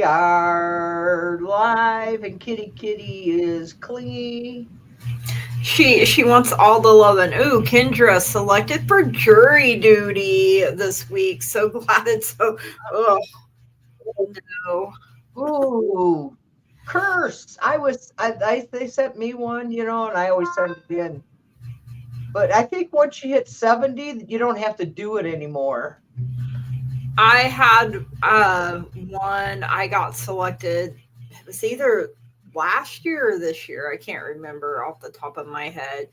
We are live, and Kitty is clingy. She wants all the love and ooh, Kendra selected for jury duty this week. So glad it's so oh no. Ooh, curse! They sent me one, and I always send it in. But I think once you hit 70, you don't have to do it anymore. I had one I got selected. It was either last year or this year. I can't remember off the top of my head.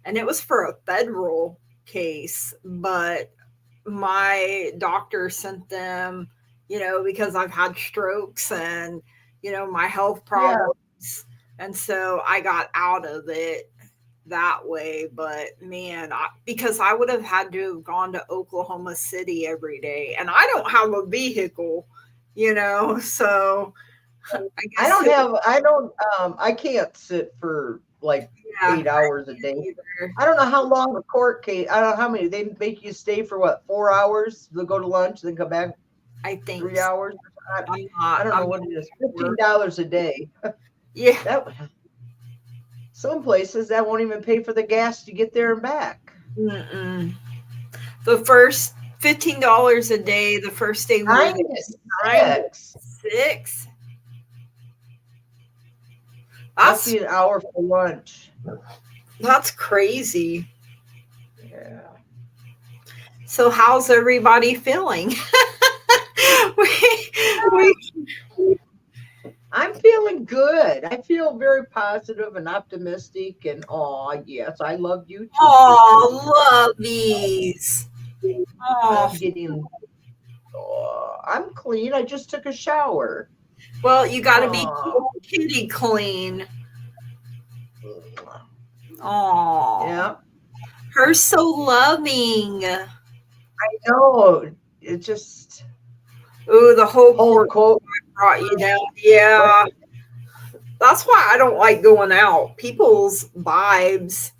And it was for a federal case, but my doctor sent them, because I've had strokes and, my health Yeah, problems. And so I got out of it that way. But man, because I would have had to have gone to Oklahoma City every day, and I don't have a vehicle, so I I guess don't have, I don't, I can't sit for like yeah, 8 hours a day. either. I don't know how long the court case. I don't know how many. They make you stay for what, 4 hours? They'll go to lunch, then come back I think 3 hours. I, I don't know I'm what not it is. sure. $15 a day. Yeah. That some places that won't even pay for the gas to get there and back. Mm-mm. The first $15 a day. The first day we were Nine there, to 9 to six. 6. Must That's be an hour for lunch. that's crazy. Yeah. So how's everybody feeling? we, we I'm feeling good. I feel very positive and optimistic. And yes, I love you too, Kitty. oh love these. Oh I'm getting. I'm clean. I just took a shower. well, you got to be Oh, kitty clean. Oh, yeah. her so loving. I know. It just Ooh, the whole whole court quote. brought you down. Yeah, that's why I don't like going out. People's vibes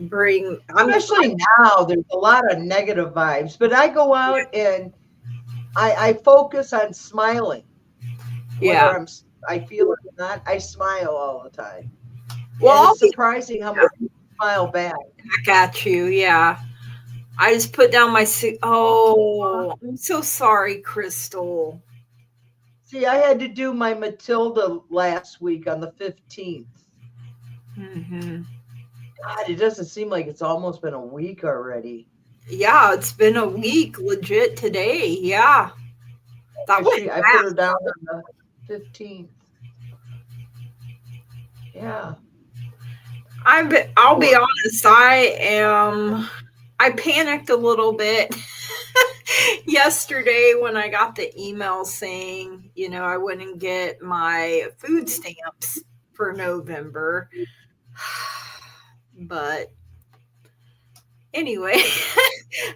bring. Especially now, there's a lot of negative vibes. But I go out and I focus on smiling, Yeah. whether I feel it or not. I smile all the time, Well, and I'll it's be surprising how much people smile back. back at you. Yeah. I just put down my. Oh, I'm so sorry, Crystal. See, I had to do my Matilda last week on the 15th. Hmm. God, it doesn't seem like it's almost been a week already. Yeah, it's been a week, legit today. Yeah, that went I put her fast. down on the 15th. Yeah, I'll be poor. honest. I panicked a little bit yesterday when I got the email saying, I wouldn't get my food stamps for November. But anyway,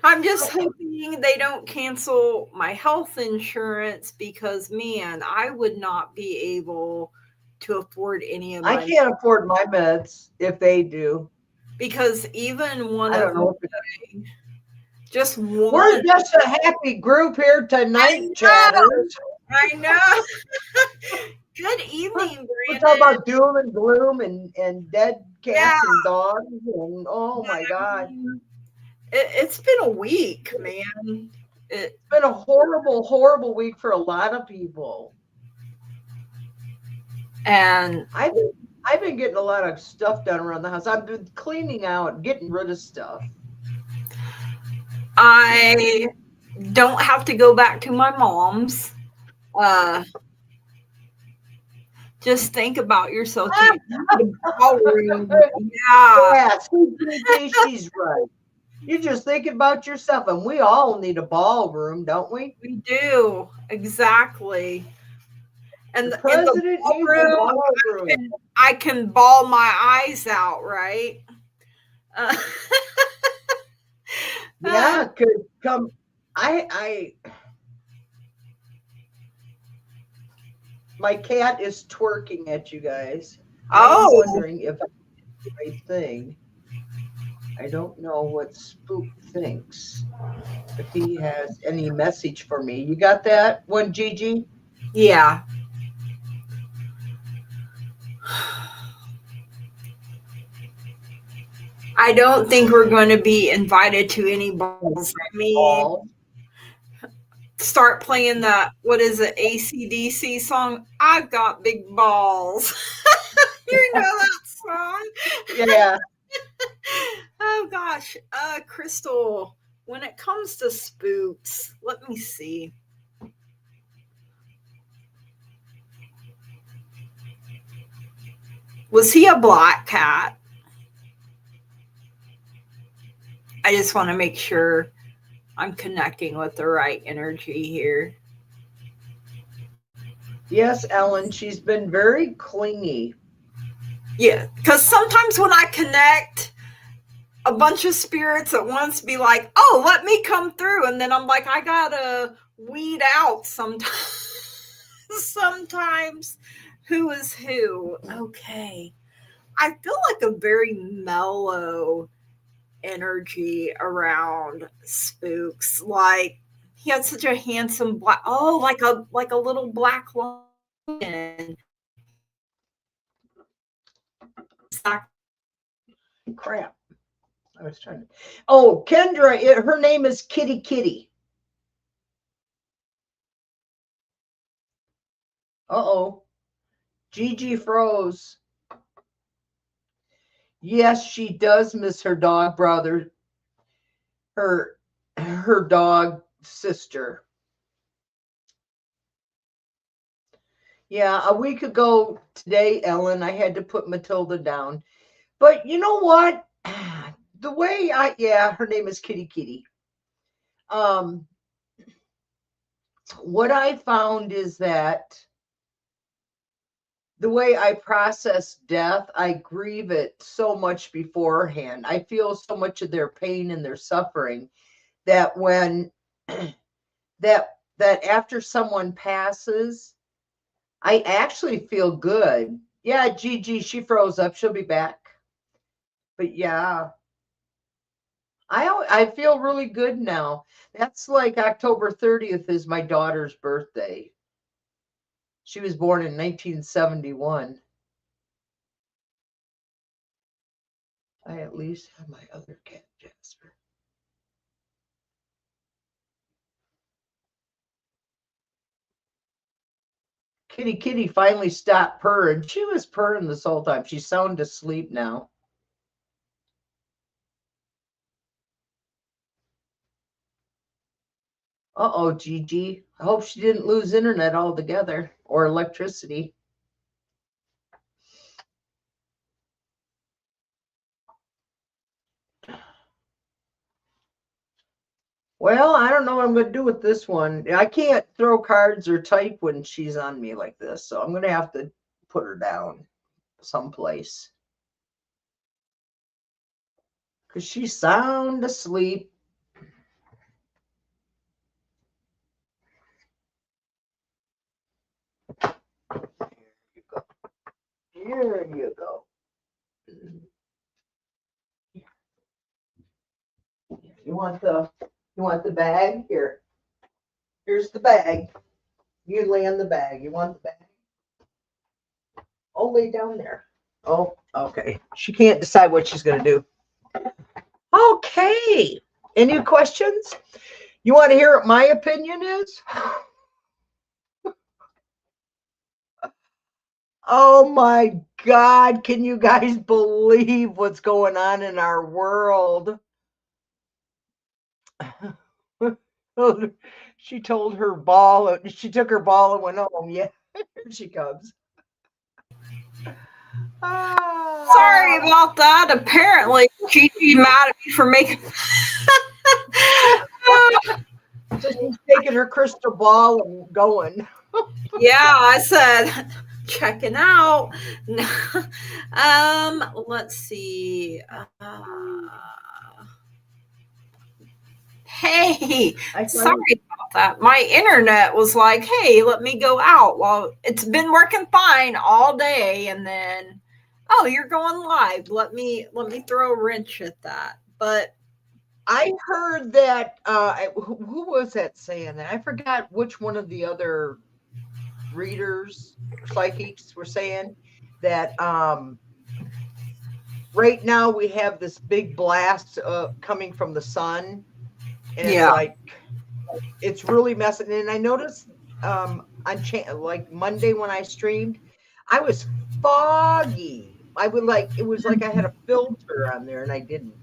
I'm just hoping they don't cancel my health insurance because, man, I would not be able to afford any of I my can't afford my meds if they do. because even one I of don't know. just We're one. just a happy group here I tonight, know, chatters. I know. Good We're, evening, we're talking Brandon. about doom and gloom and dead Yeah, cats and dogs and oh my God. it's been a week, man. It, It's been a horrible, horrible week for a lot of people. and I've been I've been getting a lot of stuff done around the house. I've been cleaning out, getting rid of stuff. I don't have to go back to my mom's. Uh, just think about yourself. You need a ballroom. Yeah, Yeah, she's right. You're just thinking about yourself, and we all need a ballroom, don't we? we do exactly. The And in the president needs a ballroom, ballroom. I can bawl my eyes out, right? Uh, uh, Yeah, could come. I my cat is twerking at you guys. I'm oh, wondering if I did the right thing. I don't know what Spook thinks. If he has any message for me. You got that one, Gigi? Yeah. I don't think we're going to be invited to any balls. I mean, All. start playing that, what is it, ACDC song? I've got big balls. You know that song? Yeah. Oh gosh. Crystal, when it comes to spooks, let me see. Was he a black cat? I just want to make sure I'm connecting with the right energy here. Yes, Ellen, she's been very clingy. Yeah, because sometimes when I connect, a bunch of spirits at once be like, oh, let me come through. And then I'm like, I gotta weed out sometimes. Sometimes who is who. Okay. I feel like a very mellow energy around spooks. Like he had such a handsome black, oh, like a little black lion. Crap. I was trying to. Oh, Kendra, her name is Kitty Kitty. Uh-oh. Gigi froze. Yes, she does miss her dog brother, her dog sister. Yeah, a week ago today, Ellen, I had to put Matilda down. But you know what? The way yeah, her name is Kitty Kitty. Um, what I found is that the way I process death, I grieve it so much beforehand. I feel so much of their pain and their suffering that when that after someone passes, I actually feel good. Yeah, Gigi, she froze up. She'll be back. But yeah, I feel really good now. That's like October 30th is my daughter's birthday. She was born in 1971. I at least have my other cat, Jasper. Kitty Kitty finally stopped purring. She was purring this whole time. She's sound asleep now. Uh-oh, Gigi. I hope she didn't lose internet altogether or electricity. Well, I don't know what I'm going to do with this one. I can't throw cards or type when she's on me like this, so I'm going to have to put her down someplace. Because she's sound asleep. Here you go. You want the bag? Here. Here's the bag. You lay on the bag. You want the bag? Oh, lay down there. Oh, okay. She can't decide what she's going to do. Okay. Any questions? You want to hear what my opinion is? Oh my God. Can you guys believe what's going on in our world? She told her ball, she took her ball and went home. Yeah, here she comes. Sorry about that. Apparently, Gigi mad at me for making. So she's taking her crystal ball and going. Yeah, I said checking out. Let's see. Hey, sorry about that. My internet was like, "Hey, let me go out." Well, it's been working fine all day, and then, oh, you're going live. Let me throw a wrench at that. But I heard that who was that saying that? I forgot which one of the other readers, psychics were saying that right now we have this big blast coming from the sun, and it's Yeah. like it's really messing. And I noticed on like Monday when I streamed, I was foggy. I would like it was like I had a filter on there, and I didn't.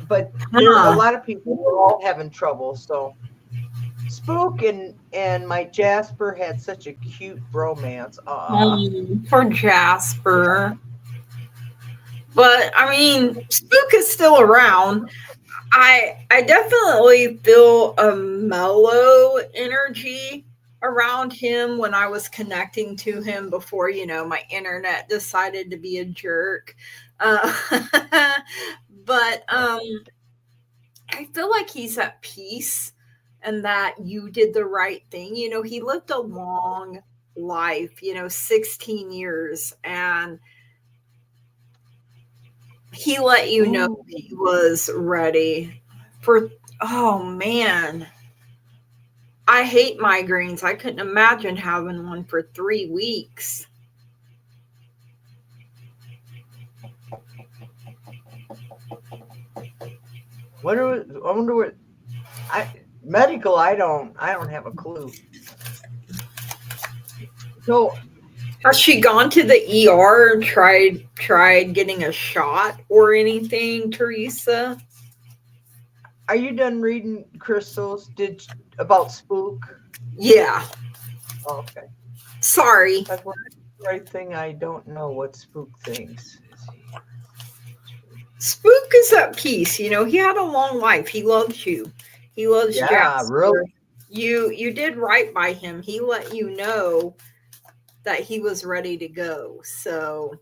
But there a Huh. lot of people were all having trouble. So Spook and my Jasper had such a cute bromance. For Jasper. But I mean, Spook is still around. I definitely feel a mellow energy around him when I was connecting to him before, my internet decided to be a jerk. But I feel like he's at peace and that you did the right thing. He lived a long life, 16 years, and he let you know he was ready for. Oh man, I hate migraines. I couldn't imagine having one for 3 weeks. I wonder what medical. I don't have a clue. So has she gone to the ER and tried getting a shot or anything, Teresa? Are you done reading crystals? About Spook? Yeah. Oh, okay. Sorry. That's the right thing. I don't know what Spook thinks. Spook is at peace. He had a long life. He loves you. He loves Jasper. Really? You did right by him. He let you know that he was ready to go. So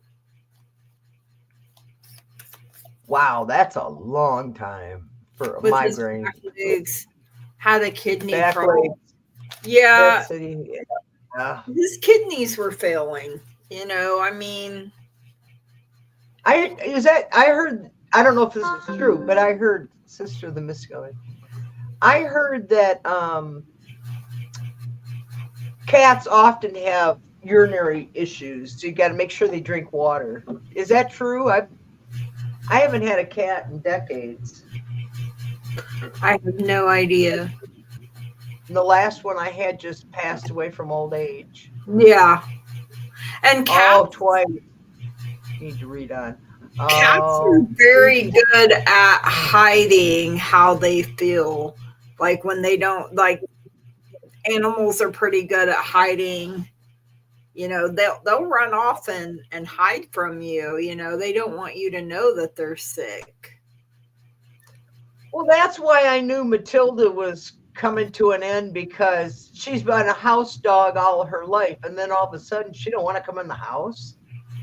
wow, that's a long time for a migraine. His back legs, had a kidney Back problem. legs. Yeah. Yeah. His kidneys were failing. I mean, I heard, I don't know if this is true, but I heard Sister of the Misguided. I heard that cats often have urinary issues, so you got to make sure they drink water. Is that true? I haven't had a cat in decades. I have no idea. And the last one I had just passed away from old age. Yeah. And cats. Twice. Need to read on. Cats are very good at hiding how they feel. Like when they don't, like animals are pretty good at hiding. They'll run off and hide from you. They don't want you to know that they're sick. Well, that's why I knew Matilda was coming to an end, because she's been a house dog all her life, and then all of a sudden she don't want to come in the house.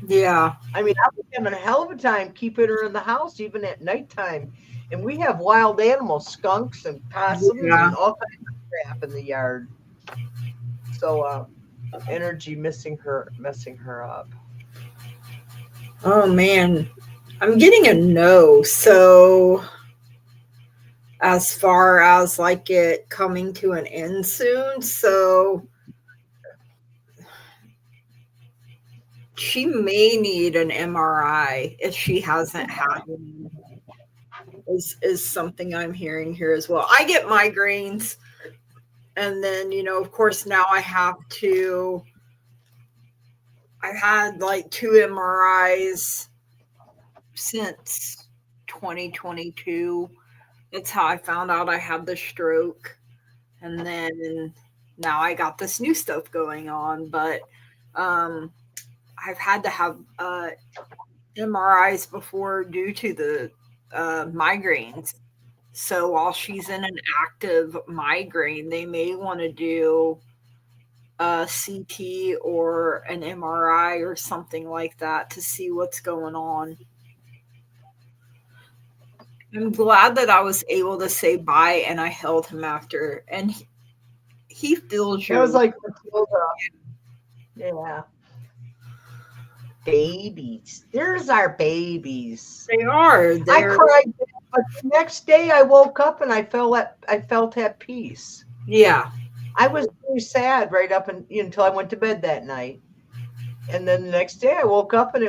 Yeah. I mean, I was having a hell of a time keeping her in the house, even at nighttime. And we have wild animals, skunks and possums and all kinds of crap in the yard. So energy messing her up. Oh man, I'm getting a no. So as far as like it coming to an end soon, so she may need an MRI if she hasn't had one. Is something I'm hearing here as well. I get migraines, and then of course now I've had like 2 MRIs since 2022. That's how I found out I had the stroke, and then now I got this new stuff going on. But I've had to have MRIs before due to the migraines. So while she's in an active migraine, they may want to do a CT or an MRI or something like that to see what's going on. I'm glad that I was able to say bye and I held him after, and he feels you. It was like Matilda. Yeah. Babies. There's our babies. They are. I cried, but the next day I woke up and I felt at peace. Yeah. I was very sad right up until I went to bed that night. And then the next day I woke up and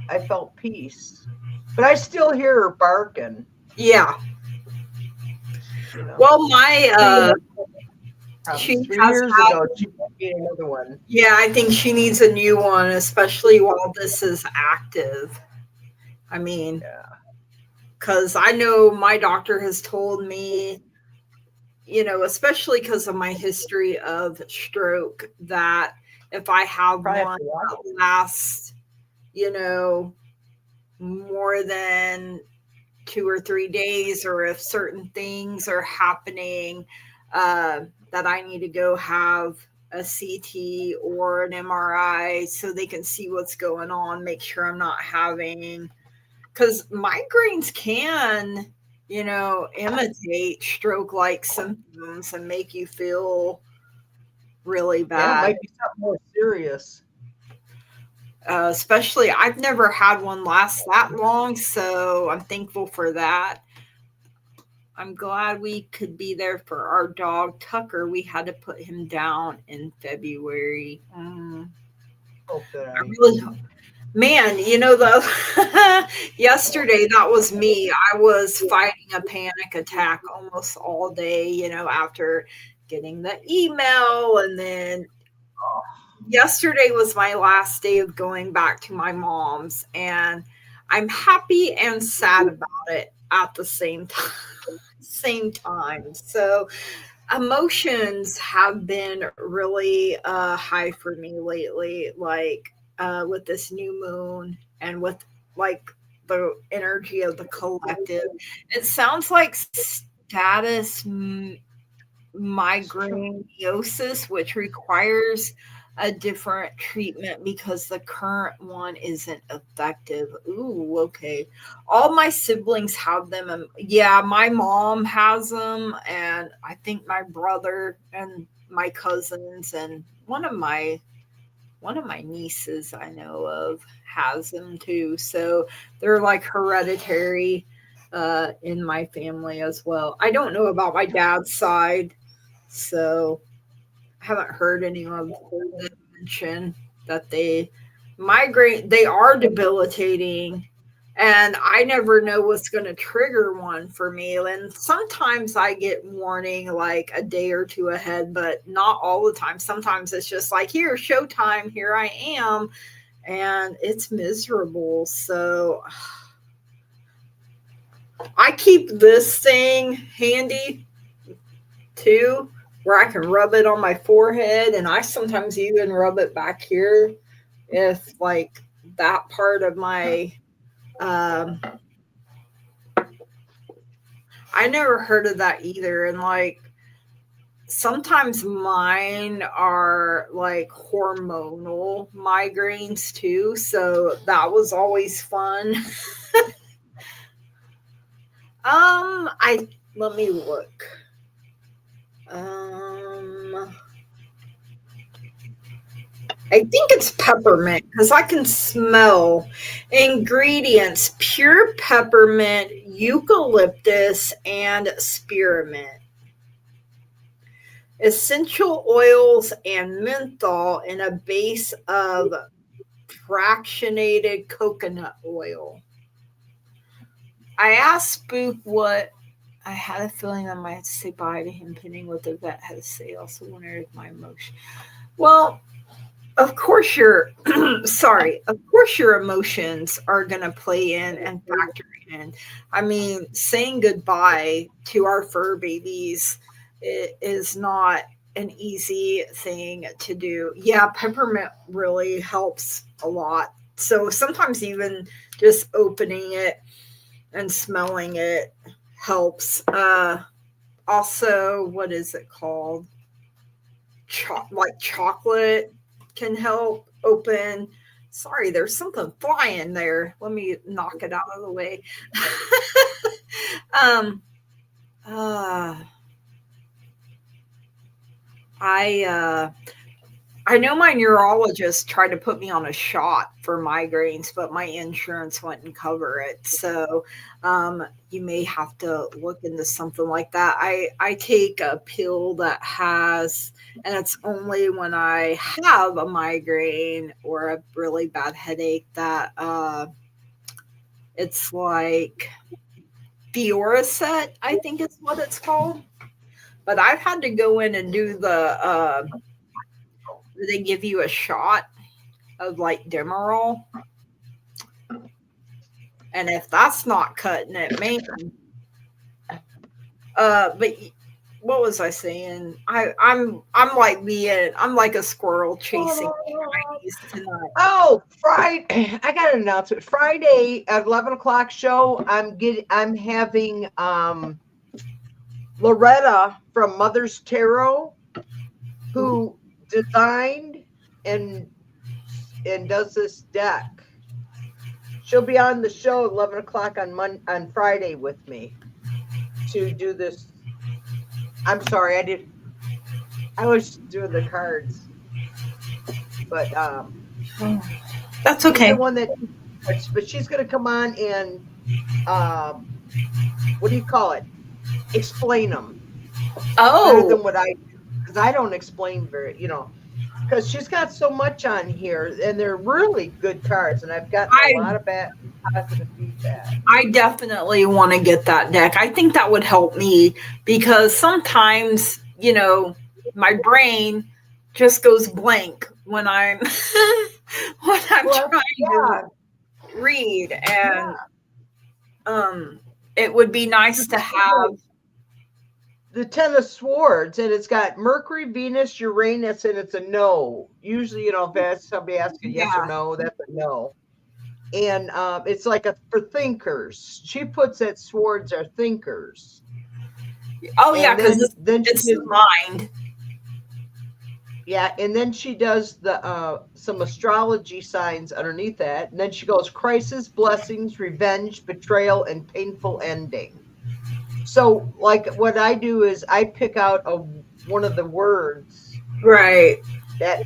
I felt peace. But I still hear her barking, Yeah. you know. Well, my Probably she 3 years had, ago, she might get another one. yeah, I think she needs a new one, especially while this is active. I mean, Yeah. because I know my doctor has told me, especially because of my history of stroke, that if I have Probably have one to watch that lasts, more than 2 or 3 days, or if certain things are happening, that I need to go have a CT or an MRI so they can see what's going on, make sure I'm not having, because migraines can, imitate stroke like symptoms and make you feel really Yeah, it bad. might be something more serious. Especially, I've never had one last that long, so I'm thankful for that. I'm glad we could be there for our dog Tucker. We had to put him down in February. Hope that I really, man, the yesterday that was me. I was fighting a panic attack almost all day, after getting the email, and then yesterday was my last day of going back to my mom's, and I'm happy and sad about it at the same time. So emotions have been really high for me lately, like with this new moon and with like the energy of the collective. It sounds like status migrainosis, which requires a different treatment because the current one isn't effective. Ooh, okay. All my siblings have them. And yeah, my mom has them, and I think my brother and my cousins and one of my nieces I know of has them too. So they're like hereditary in my family as well. I don't know about my dad's side, so I haven't heard anyone mention that they migrate. They are debilitating, and I never know what's going to trigger one for me. And sometimes I get warning like a day or two ahead, but not all the time. Sometimes it's just like, here, showtime, here I am, and it's miserable. So I keep this thing handy too, where I can rub it on my forehead, and I sometimes even rub it back here if like that part of my I never heard of that either. And like sometimes mine are like hormonal migraines too, so that was always fun. I let me look. I think it's peppermint because I can smell ingredients: pure peppermint, eucalyptus, and spearmint. Essential oils and menthol in a base of fractionated coconut oil. I asked Spook what I had a feeling I might have to say bye to him, pending what the vet had to say. Also wondered if my emotion. Well, of course your of course your emotions are going to play in and factor in. I mean, saying goodbye to our fur babies is not an easy thing to do. Yeah, peppermint really helps a lot. So sometimes even just opening it and smelling it helps. Also, what is it called? Like chocolate can help open. Sorry, there's something flying there. Let me knock it out of the way. um, I I know my neurologist tried to put me on a shot for migraines, but my insurance wouldn't cover it. So you may have to look into something like that. I take a pill that has, and it's only when I have a migraine or a really bad headache that it's like Fioricet, I think is what it's called. But I've had to go in and do they give you a shot of like Demerol. And if that's not cutting it, man. But what was I saying? I'm like a squirrel chasing Chinese tonight. Oh, Friday! I got an announcement. Friday at 11 o'clock show. I'm having Loretta from Mother's Tarot, who designed and does this deck. She'll be on the show at 11 o'clock on Friday with me to do this. I'm sorry, I was doing the cards, but that's okay. The one that, but she's going to come on and what do you call it? Explain them. Oh, better than what I do, because I don't explain very, because she's got so much on here, and they're really good cards, and I've got a lot of positive feedback. I definitely want to get that deck. I think that would help me because sometimes, my brain just goes blank when I'm trying to read, and it would be nice to have the 10 of Swords, and it's got Mercury, Venus, Uranus, and it's a no. Usually, if somebody asks a yes or no, that's a no. And it's like for thinkers. She puts that swords are thinkers. Oh, yeah, because then it's mind. Yeah, and then she does some astrology signs underneath that. And then she goes crisis, blessings, revenge, betrayal, and painful ending. So, like, what I do is I pick out one of the words, right? That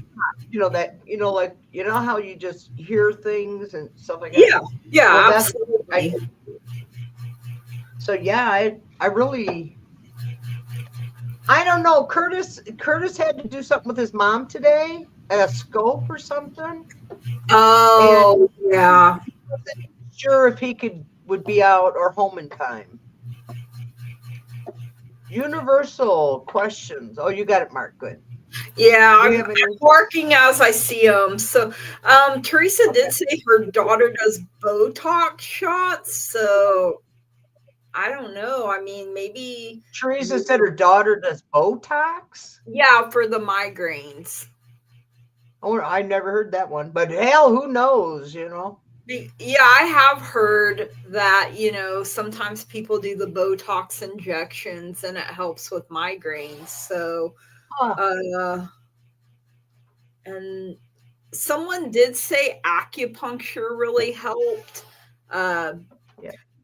how you just hear things and stuff like that. Yeah, well, absolutely. So yeah, I really, I don't know. Curtis had to do something with his mom today at a scope or something. Oh, yeah. He wasn't sure if he would be out or home in time. Universal questions. Oh, you got it, Mark. Good. Yeah, I'm working as I see them. So, Teresa did say her daughter does Botox shots. So, I don't know. I mean, maybe Teresa said her daughter does Botox. Yeah, for the migraines. Oh, I never heard that one. But hell, who knows? Yeah, I have heard that, sometimes people do the Botox injections and it helps with migraines. So, and someone did say acupuncture really helped. Yeah.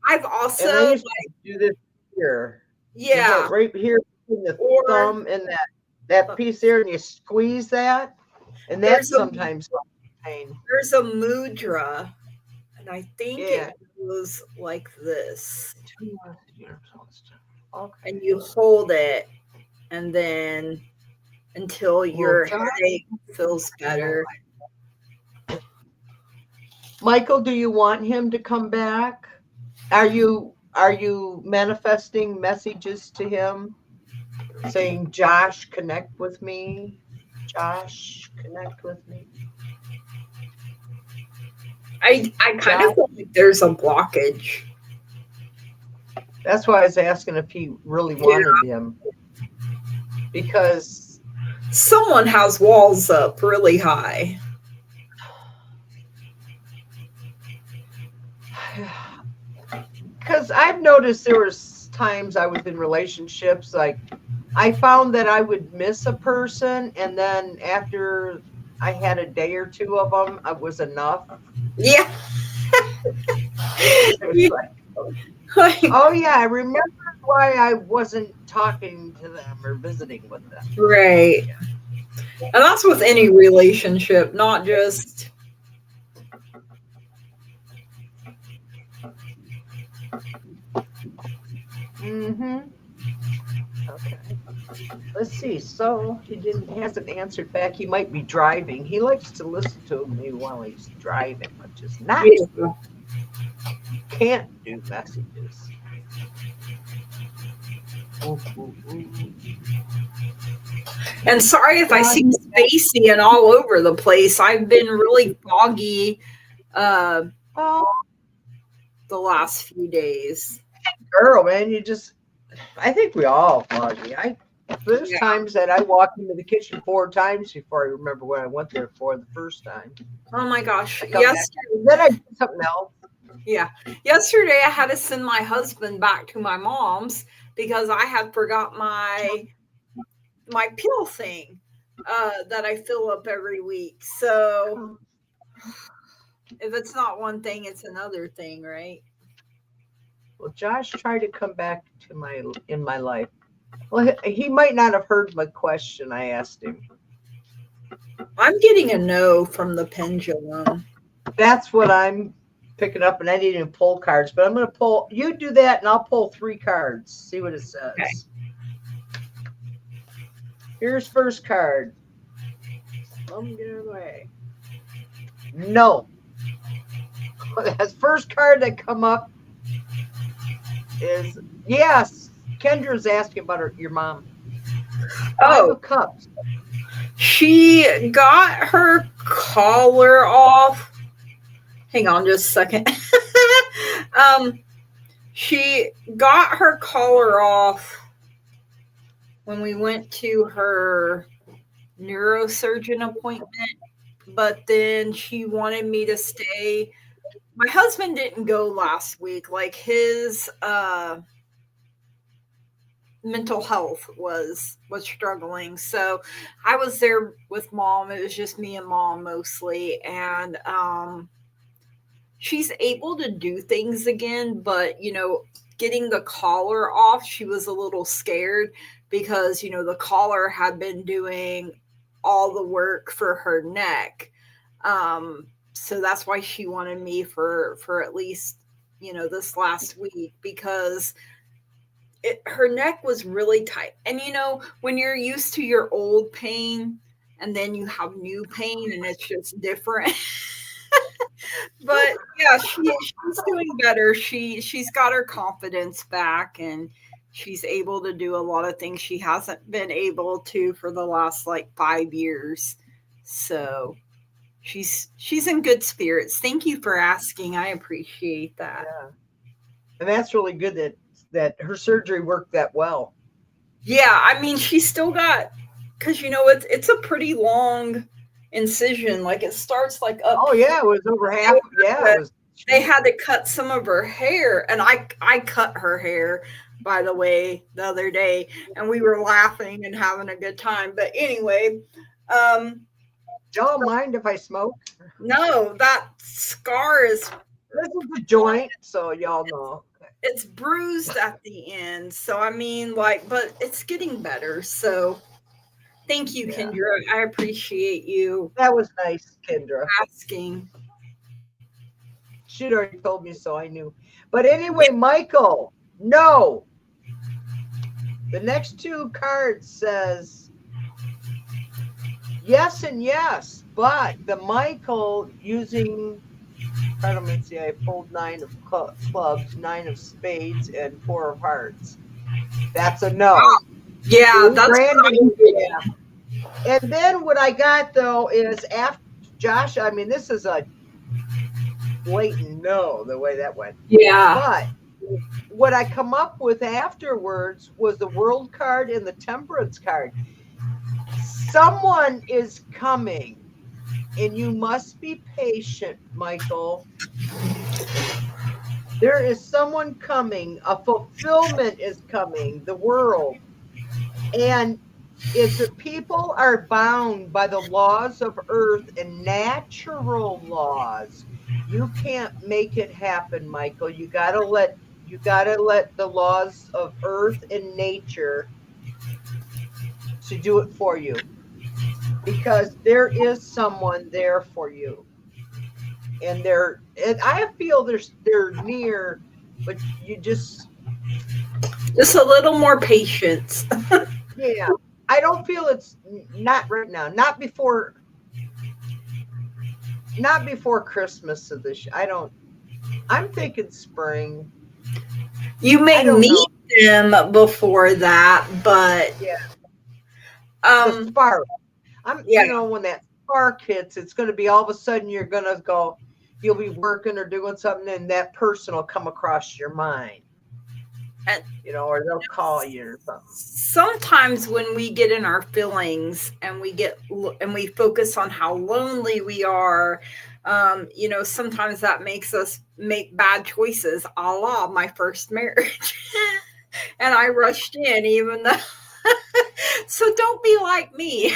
I've also do this here. Yeah. Right here in the thumb and that piece there, and you squeeze that, and that's sometimes pain. There's a mudra. And I think it goes like this. Okay. And you hold it, and then until your headache feels better. Michael, do you want him to come back? Are you manifesting messages to him saying, Josh, connect with me? Josh, connect with me. I kind of feel like there's a blockage. That's why I was asking if he really wanted him. Because someone has walls up really high. Because I've noticed there was times I was in relationships, like I found that I would miss a person, and then after I had a day or two of them, it was enough. Yeah. Oh yeah, I remember why I wasn't talking to them or visiting with them. Right. And that's with any relationship, not just. Mm-hmm. Okay. Let's see. So he hasn't answered back. He might be driving. He likes to listen to me while he's driving, which is not Yeah. can't do messages. Ooh, ooh, ooh. And sorry if I seem spacey and all over the place. I've been really foggy Oh, the last few days. girl, man, I think we all foggy. There's Yeah. times that I walked into the kitchen 4 times before I remember what I went there for the first time. Oh my gosh. Yes. Then I did something else. Yeah. Yesterday I had to send my husband back to my mom's because I had forgot my pill thing that I fill up every week. So if it's not one thing, it's another thing, right? Well, Josh tried to come back to in my life. Well, he might not have heard my question I asked him. I'm getting a no from the pendulum. That's what I'm picking up, and I didn't even pull cards, but I'm going to pull. You do that, and I'll pull 3 cards. See what it says. Okay. Here's first card. I'm getting away. No. That first card that come up is yes. Kendra's asking about your mom. 5 of Cups. She got her collar off. Hang on just a second. She got her collar off when we went to her neurosurgeon appointment, but then she wanted me to stay. My husband didn't go last week. Like his mental health was struggling, so I was there with mom. It was just me and mom mostly, and she's able to do things again, but getting the collar off, she was a little scared because the collar had been doing all the work for her neck, so that's why she wanted me for at least this last week, because her neck was really tight. And when you're used to your old pain and then you have new pain and it's just different. But yeah, she's doing better. She's got her confidence back, and she's able to do a lot of things she hasn't been able to for the last 5 years. So she's in good spirits. Thank you for asking. I appreciate that. Yeah. And that's really good that her surgery worked that well. Yeah, I mean, she still got, because it's a pretty long incision. Like it starts up. Oh yeah, it was over half. Yeah, they had to cut some of her hair, and I cut her hair, by the way, the other day, and we were laughing and having a good time. But anyway, y'all mind if I smoke? No, that scar is. This is a joint, so y'all know. It's bruised at the end, so I mean, but it's getting better. So, thank you, Kendra. I appreciate you. That was nice, Kendra. Asking. She'd already told me, so I knew. But anyway, Michael, no. The next 2 cards says yes and yes, but the Michael using. Let's see, I pulled 9 of clubs, 9 of spades, and 4 of hearts. That's a no. Yeah, that's Brandon. Yeah. And then what I got though is after Josh. I mean, this is a blatant no the way that went. Yeah. But what I come up with afterwards was the World card and the Temperance card. Someone is coming. And you must be patient, Michael. There is someone coming. A fulfillment is coming. The world. And if the people are bound by the laws of earth and natural laws, you can't make it happen, Michael. You gotta let the laws of earth and nature to do it for you. because there is someone there for you. And I feel they're near, but you just, Just a little more patience. yeah. I don't feel it's not right now, not before Christmas of this. I'm thinking spring. You I may don't know. meet them before that, but Yeah, the um, spark. yeah. When that spark hits, it's going to be all of a sudden you're going to go, you'll be working or doing something, and that person will come across your mind, And or they'll call you or something. sometimes when we get in our feelings and we focus on how lonely we are, sometimes that makes us make bad choices, a la my first marriage. And I rushed in, even though. So don't be like me.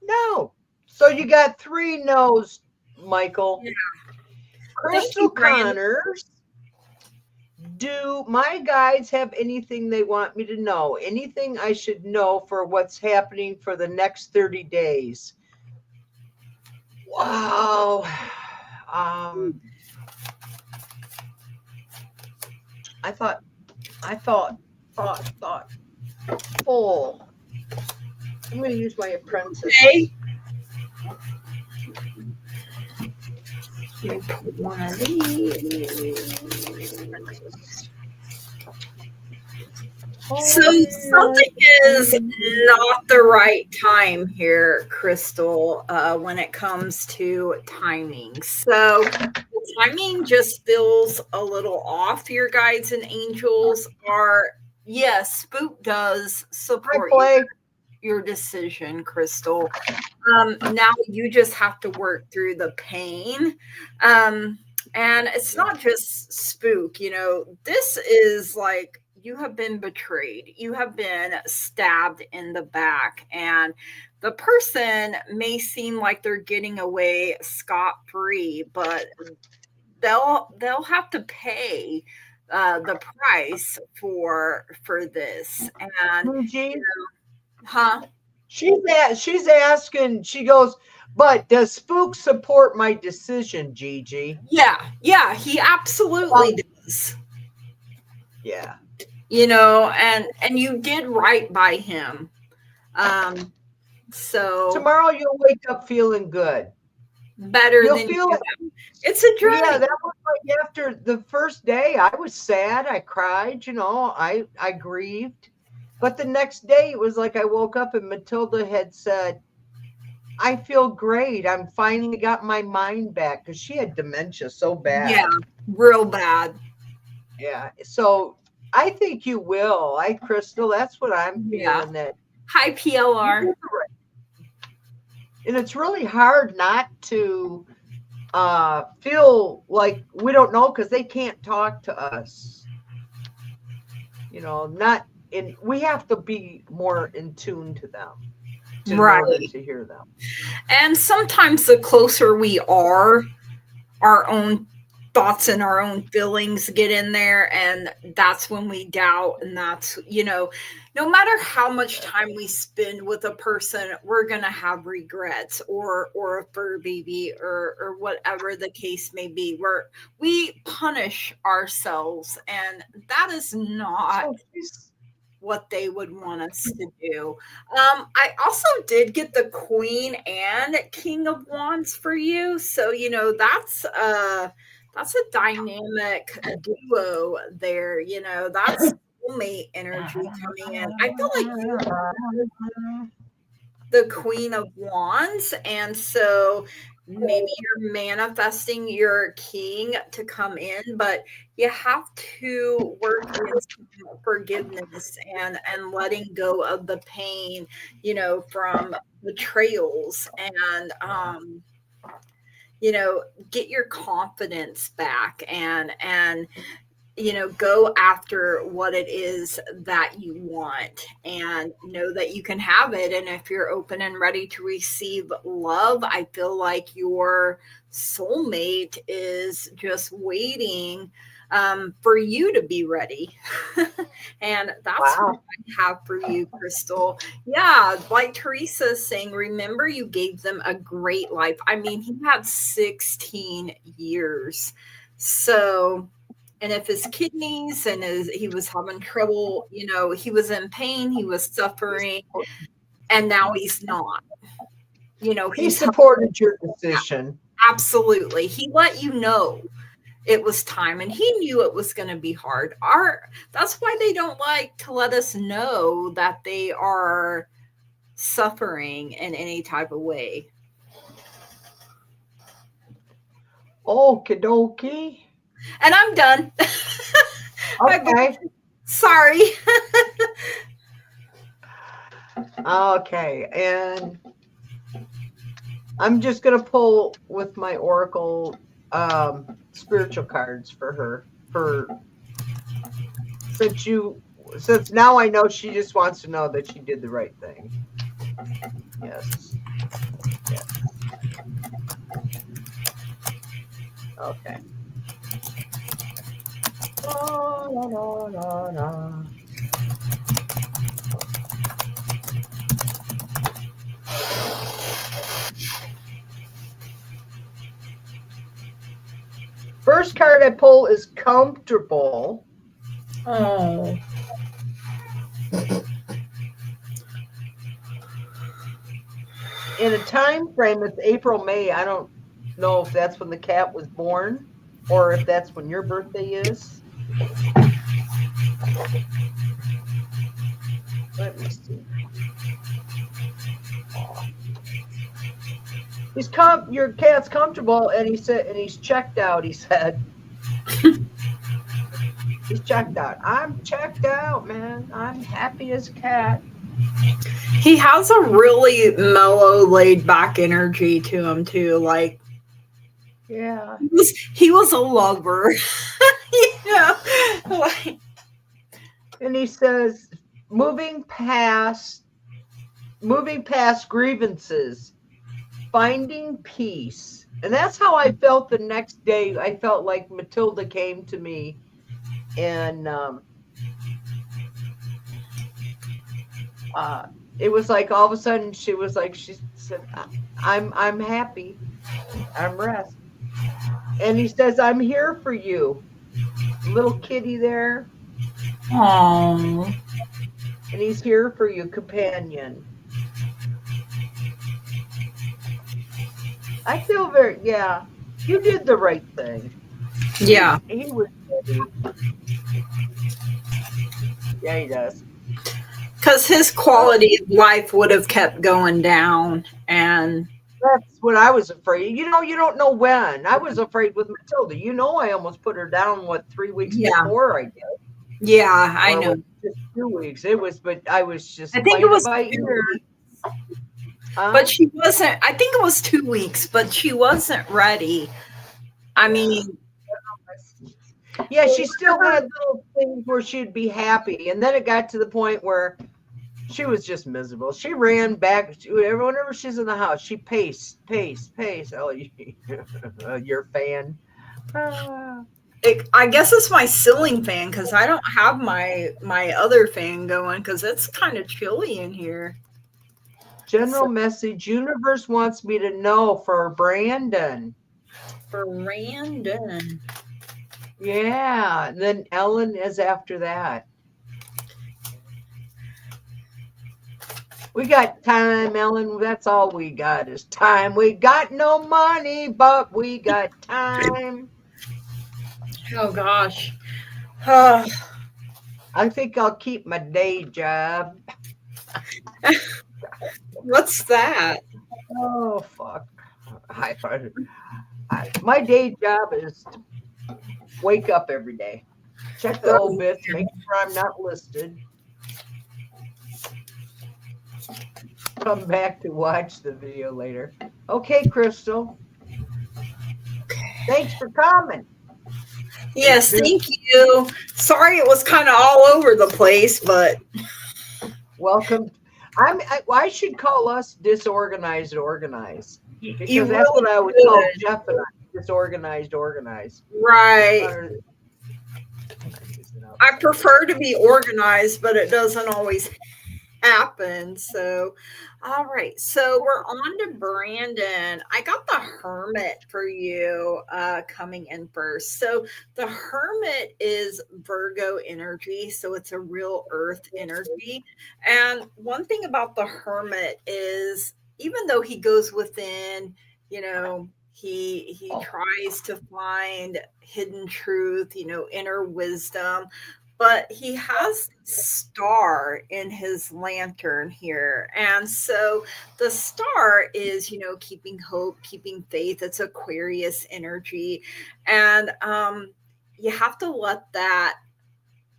No. So you got 3 no's, Michael. Yeah. Thank Crystal you, Brandon. Connors. Do my guides have anything they want me to know? Anything I should know for what's happening for the next 30 days? Wow. I thought, full. I'm going to use my apprentice. Okay. Let me put one of these. So something is not the right time here, Crystal, when it comes to timing. So the timing just feels a little off. Your guides and angels are, yes, Spook does support your decision, Crystal. Now you just have to work through the pain. And it's not just Spook, this is like, you have been betrayed. You have been stabbed in the back, and the person may seem like they're getting away scot-free, but they'll have to pay the price for this. And huh? She's asking. She goes, but does Spook support my decision, Gigi? Yeah, he absolutely does. Yeah. And you did right by him. So tomorrow you'll wake up feeling good. Better you'll than feel you. It's a journey. Yeah, that was like after the first day, I was sad. I cried, I grieved. But the next day it was like I woke up and Matilda had said, I feel great. I'm finally got my mind back, because she had dementia so bad. Yeah, real bad. Yeah. So I think you will. Crystal, that's what I'm feeling. That high PLR. And it's really hard not to feel like we don't know, because they can't talk to us. We have to be more in tune to them. Right. To hear them. And sometimes the closer we are, our own thoughts and our own feelings get in there, and that's when we doubt. And that's, no matter how much time we spend with a person, we're going to have regrets, or a fur baby, or whatever the case may be, where we punish ourselves, and that is not what they would want us to do. I also did get the Queen and King of Wands for you. So, that's a dynamic duo there. That's soulmate energy coming in. I feel like you are the Queen of Wands. And so maybe you're manifesting your king to come in, but you have to work with forgiveness and letting go of the pain, from betrayals, and get your confidence back, and go after what it is that you want, and know that you can have it. And if you're open and ready to receive love, I feel like your soulmate is just waiting for you to be ready. And that's Wow. what I have for you, Crystal. Yeah, like Teresa's saying, remember you gave them a great life. I mean, he had 16 years. So, and if his kidneys and he was having trouble, he was in pain, he was suffering, and now he's not. He He's supported your decision. absolutely. He let you know it was time, and he knew it was going to be hard. That's why they don't like to let us know that they are suffering in any type of way. Okie dokie. And I'm done. Okay. Sorry. Okay, and I'm just gonna pull with my Oracle spiritual cards for her, since now I know she just wants to know that she did the right thing. Yes. Okay. La, la, la, la. First card I pull is comfortable. Oh. In a time frame, it's April, May. I don't know if that's when the cat was born or if that's when your birthday is. Let me see. Your cat's comfortable, and he's checked out. He said, he's checked out. I'm checked out, man. I'm happy as a cat. He has a really mellow, laid back energy to him too. Like, yeah, he was a lover. Like, and he says, moving past grievances, finding peace. And that's how I felt the next day. I felt like Matilda came to me, and it was like all of a sudden she said, I'm happy, I'm rest. And he says, I'm here for you, little kitty there. aww. And he's here for you, companion. I feel you did the right thing. Yeah. He was ready. Yeah, he does. Because his quality of life would have kept going down. And that's what I was afraid. You don't know when. I was afraid with Matilda. I almost put her down, 3 weeks before I did. Yeah, I know. Just 2 weeks. It was, but I was just. I think it was by ear. But she wasn't. I think it was 2 weeks, but she wasn't ready. I mean, yeah, she still had little things where she'd be happy, and then it got to the point where she was just miserable. She ran back. Whenever she's in the house, she pace. Oh, your fan. I guess it's my ceiling fan because I don't have my other fan going because it's kind of chilly in here. General message: universe wants me to know for Brandon. For Brandon. Yeah. And then Ellen is after that. We got time, Ellen. That's all we got is time. We got no money, but we got time. Oh gosh. I think I'll keep my day job. What's that? Oh, fuck. My day job is to wake up every day, check the obits, make sure I'm not listed, come back to watch the video later. Okay, Crystal. Thanks for coming. Yes, thank you. Sorry it was kind of all over the place, but welcome. I should call us disorganized organized. Because that's what I would call Jeff and I, disorganized organized. Right. I prefer to be organized, but it doesn't always happen. So, all right. So we're on to Brandon. I got the Hermit for you coming in first. So the Hermit is Virgo energy. So it's a real earth energy. And one thing about the Hermit is even though he goes within, he tries to find hidden truth, inner wisdom, but he has star in his lantern here. And so the star is, keeping hope, keeping faith. It's Aquarius energy. And you have to let that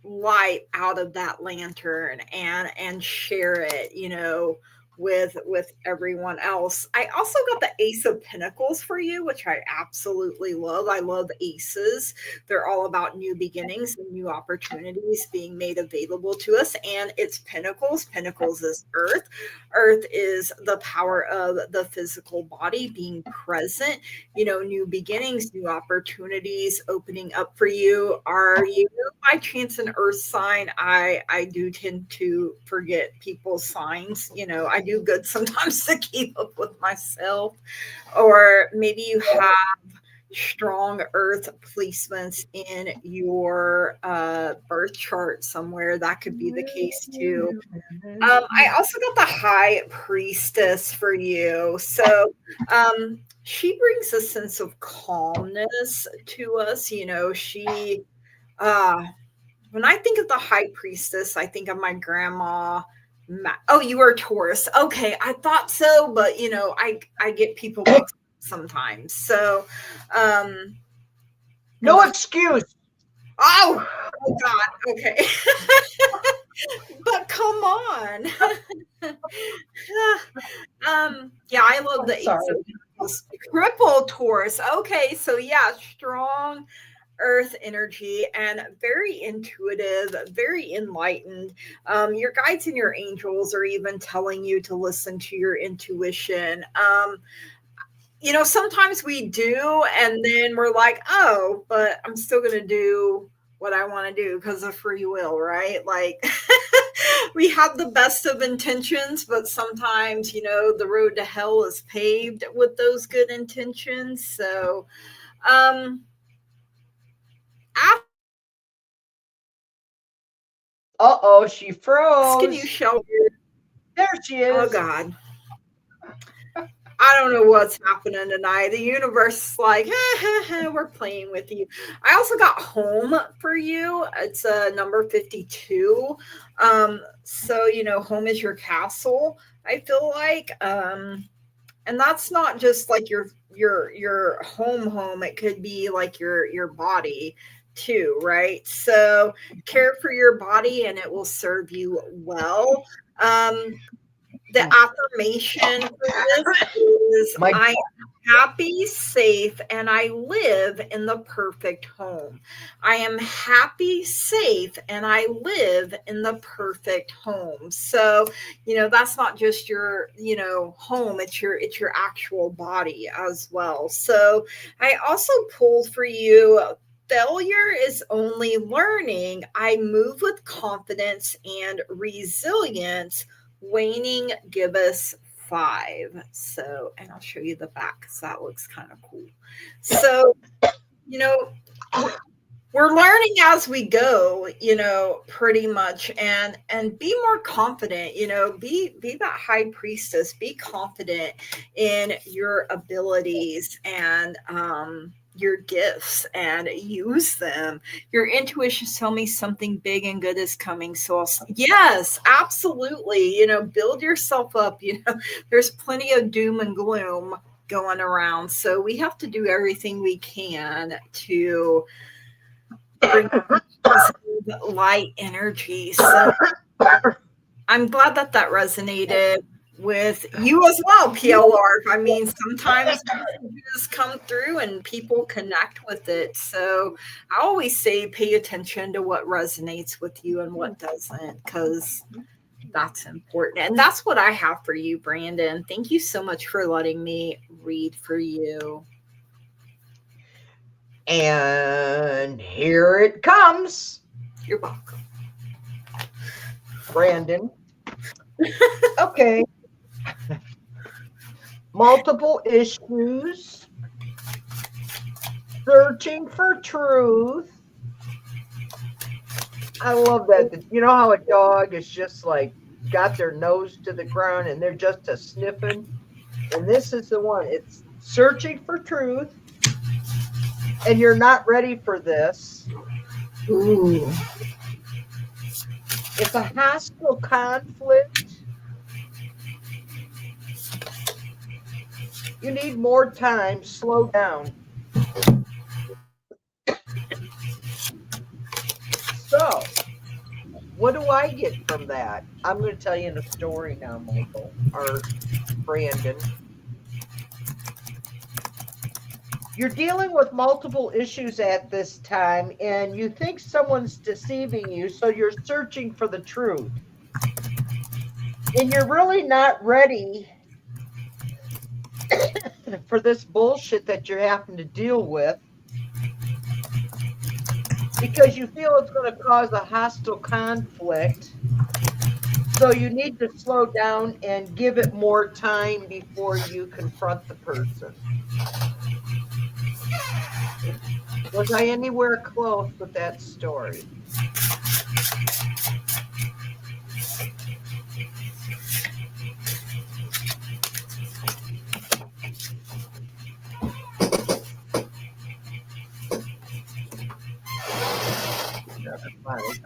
light out of that lantern and share it, with everyone else. I also got the Ace of Pentacles for you, which I absolutely love. I love aces. They're all about new beginnings and new opportunities being made available to us. And it's Pentacles. Pentacles is earth. Earth is the power of the physical body being present, new beginnings, new opportunities opening up for you. Are you by chance an earth sign? I do tend to forget people's signs. I do good sometimes to keep up with myself. Or maybe you have strong earth placements in your birth chart somewhere. That could be the case too. I also got the High Priestess for you. So she brings a sense of calmness to us. She when I think of the High Priestess, I think of my grandma. Oh, you are a Taurus. Okay, I thought so, but I get people mixed up sometimes. So, no excuse. Oh God. Okay. But come on. Yeah, I love the Ace of Pentacles. Triple Taurus. Okay, so yeah, strong earth energy and very intuitive, very enlightened. Your guides and your angels are even telling you to listen to your intuition. Sometimes we do, and then we're like, oh, but I'm still going to do what I want to do because of free will, right? Like we have the best of intentions, but sometimes, the road to hell is paved with those good intentions. So, Uh-oh, she froze. Can you show? There she is. Oh, God. I don't know what's happening tonight. The universe is like, we're playing with you. I also got home for you. It's number 52. So, home is your castle, I feel like. And that's not just like your home. It could be like your body too, right? So care for your body and it will serve you well. The affirmation for this is I am happy, safe, and I live in the perfect home. I am happy, safe, and I live in the perfect home. So, that's not just your, home, it's your actual body as well. So I also pulled for you failure is only learning. I move with confidence and resilience. Waning Gibbous 5. So, and I'll show you the back because that looks kind of cool. So, we're learning as we go, pretty much, and be more confident, be that high priestess, be confident in your abilities and your gifts and use them. Your intuition tell me something big and good is coming. So yes, absolutely. Build yourself up. There's plenty of doom and gloom going around. So we have to do everything we can to bring light energy. So I'm glad that resonated with you as well, PLR. I mean, sometimes messages come through and people connect with it. So I always say pay attention to what resonates with you and what doesn't, because that's important. And that's what I have for you, Brandon. Thank you so much for letting me read for you. And here it comes. You're welcome. Brandon. Okay. Multiple issues. Searching for truth. I love that. You know how a dog is just like got their nose to the ground and they're just a sniffing? And this is the one. It's searching for truth. And you're not ready for this. Ooh. It's a hostile conflict. You need more time. Slow down. So, what do I get from that? I'm going to tell you in a story now, Michael, or Brandon. You're dealing with multiple issues at this time, and you think someone's deceiving you, so you're searching for the truth. And you're really not ready for this bullshit that you're having to deal with because you feel it's going to cause a hostile conflict. So you need to slow down and give it more time before you confront the person. Was I anywhere close with that story?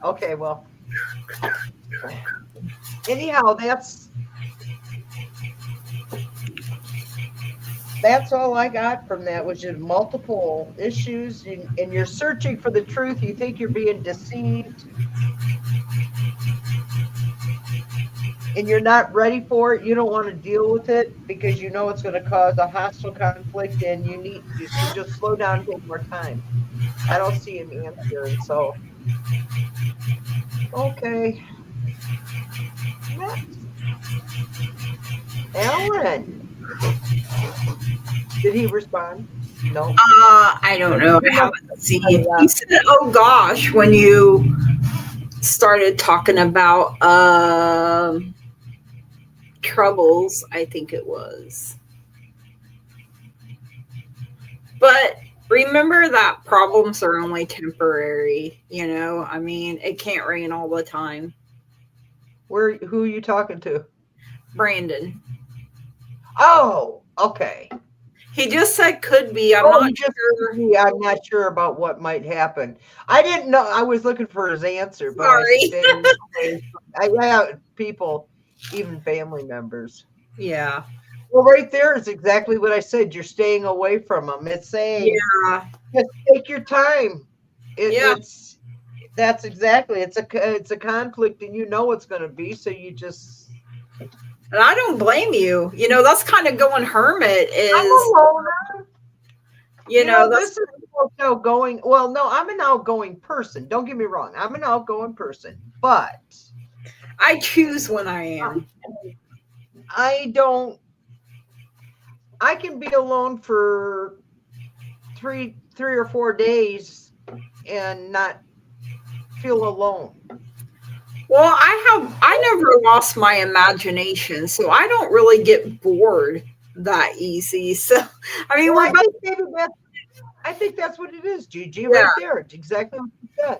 Okay, well, anyhow, that's all I got from that, was just multiple issues, and you're searching for the truth. You think you're being deceived, and you're not ready for it. You don't want to deal with it because you know it's going to cause a hostile conflict, and you should just slow down and take more time. I don't see an answer, and so okay. Next. Alan. Did he respond? No. I don't know. I haven't seen. He said, "Oh gosh," when you started talking about troubles. I think it was. But remember that problems are only temporary. You know, I mean, it can't rain all the time. Who are you talking to? Brandon. Oh, okay. He just said could be. I'm not sure. I'm not sure about what might happen. I didn't know. I was looking for his answer, but sorry. I have people, even family members. Yeah. Well, right there is exactly what I said. You're staying away from them. It's saying, just take your time. That's exactly. It's a conflict, and you know it's going to be. So you just. And I don't blame you. You know, that's kind of going hermit. I'm a loner. You know, this is outgoing. Well, no, I'm an outgoing person. Don't get me wrong. I'm an outgoing person, but I choose when I am. I can be alone for three or 4 days and not feel alone. Well, I never lost my imagination, so I don't really get bored that easy. So, I mean, I think that's what it is, Gigi, right there. It's exactly what you said.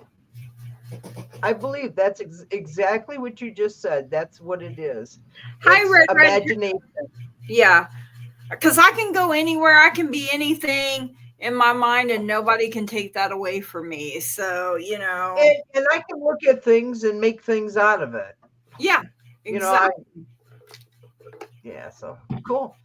I believe that's exactly what you just said. That's what it is. Hi, Red imagination. Yeah, because I can go anywhere. I can be anything in my mind, and nobody can take that away from me. So, you know. And I can look at things and make things out of it. Yeah, exactly. So cool.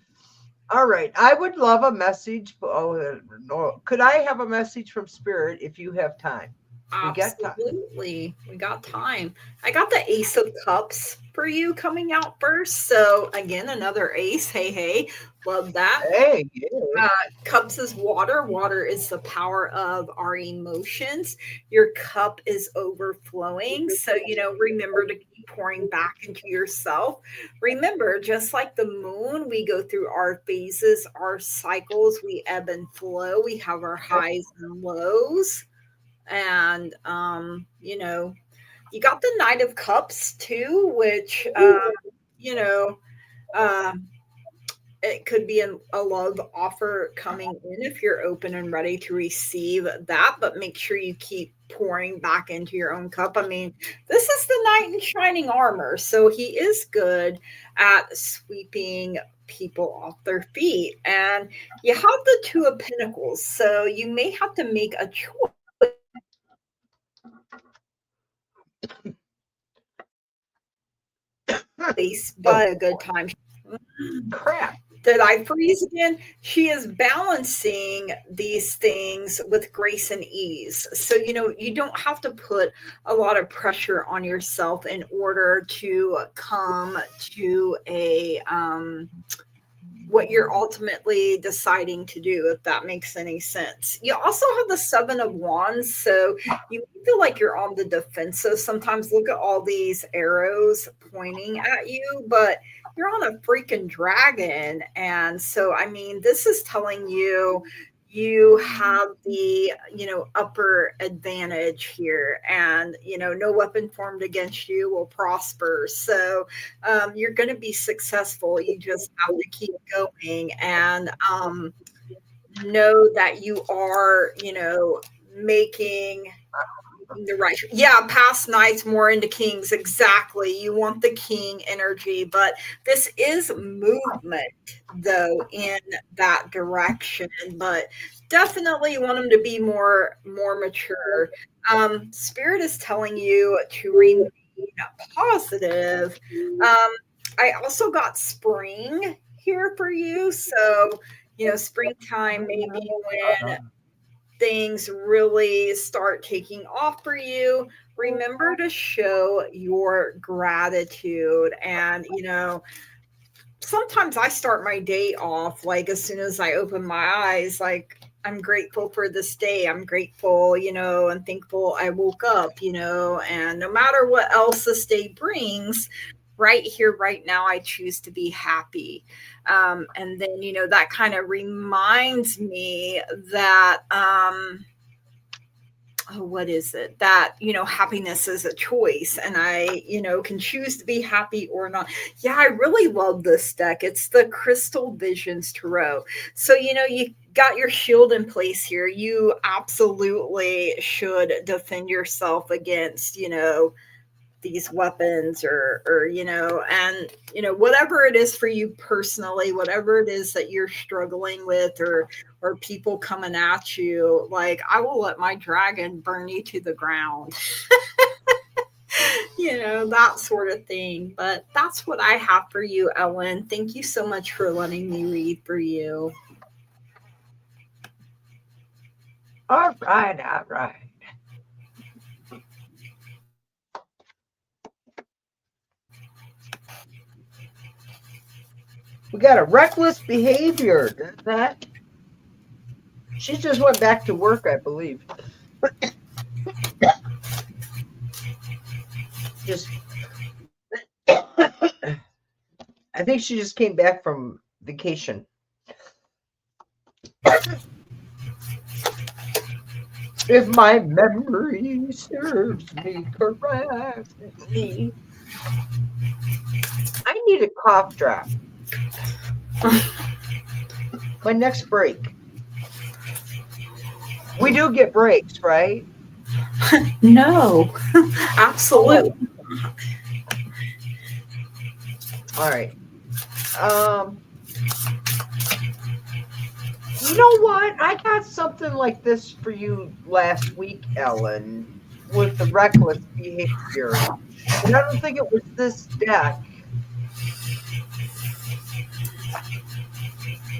All right. I would love a message. Could I have a message from Spirit if you have time? Absolutely. We got time. I got the Ace of Cups. for you coming out first. So again, another ace. Hey, love that. Hey, yeah. Cups is water. Water is the power of our emotions. Your cup is overflowing. So, remember to keep pouring back into yourself. Remember, just like the moon, we go through our phases, our cycles, we ebb and flow. We have our highs and lows. And, you got the Knight of Cups too, which, it could be a love offer coming in if you're open and ready to receive that, but make sure you keep pouring back into your own cup. I mean, this is the knight in shining armor, so he is good at sweeping people off their feet. And you have the Two of Pentacles, so you may have to make a choice, but a good time. Crap. Did I freeze again? She is balancing these things with grace and ease. So, you don't have to put a lot of pressure on yourself in order to come to a what you're ultimately deciding to do, if that makes any sense. You also have the Seven of Wands, so you feel like you're on the defensive. Sometimes look at all these arrows pointing at you, but you're on a freaking dragon. And so, I mean, this is telling you you have the, upper advantage here, and, no weapon formed against you will prosper. So you're going to be successful. You just have to keep going and know that you are, making the right. Yeah, past nights more into kings. Exactly. You want the king energy, but this is movement though in that direction. But definitely you want them to be more mature. Spirit is telling you to remain positive. I also got spring here for you. So, springtime maybe when things really start taking off for you. Remember to show your gratitude. And, sometimes I start my day off, like as soon as I open my eyes, like, I'm grateful for this day. I'm grateful, and thankful I woke up, and no matter what else this day brings, right here, right now, I choose to be happy. And then, that kind of reminds me that, what is it? That, happiness is a choice, and I, can choose to be happy or not. Yeah, I really love this deck. It's the Crystal Visions Tarot. So, you got your shield in place here. You absolutely should defend yourself against, these weapons or and whatever it is for you personally, whatever it is that you're struggling with, or people coming at you, like, I will let my dragon burn you to the ground. That sort of thing. But that's what I have for you, Ellen. Thank you so much for letting me read for you. All right. We got a reckless behavior. Doesn't that? She just went back to work, I believe. I think she just came back from vacation. If my memory serves me correctly. I need a cough drop. My next break. We do get breaks, right? No, absolutely. All right. You know what? I got something like this for you last week, Ellen, with the reckless behavior. And I don't think it was this deck.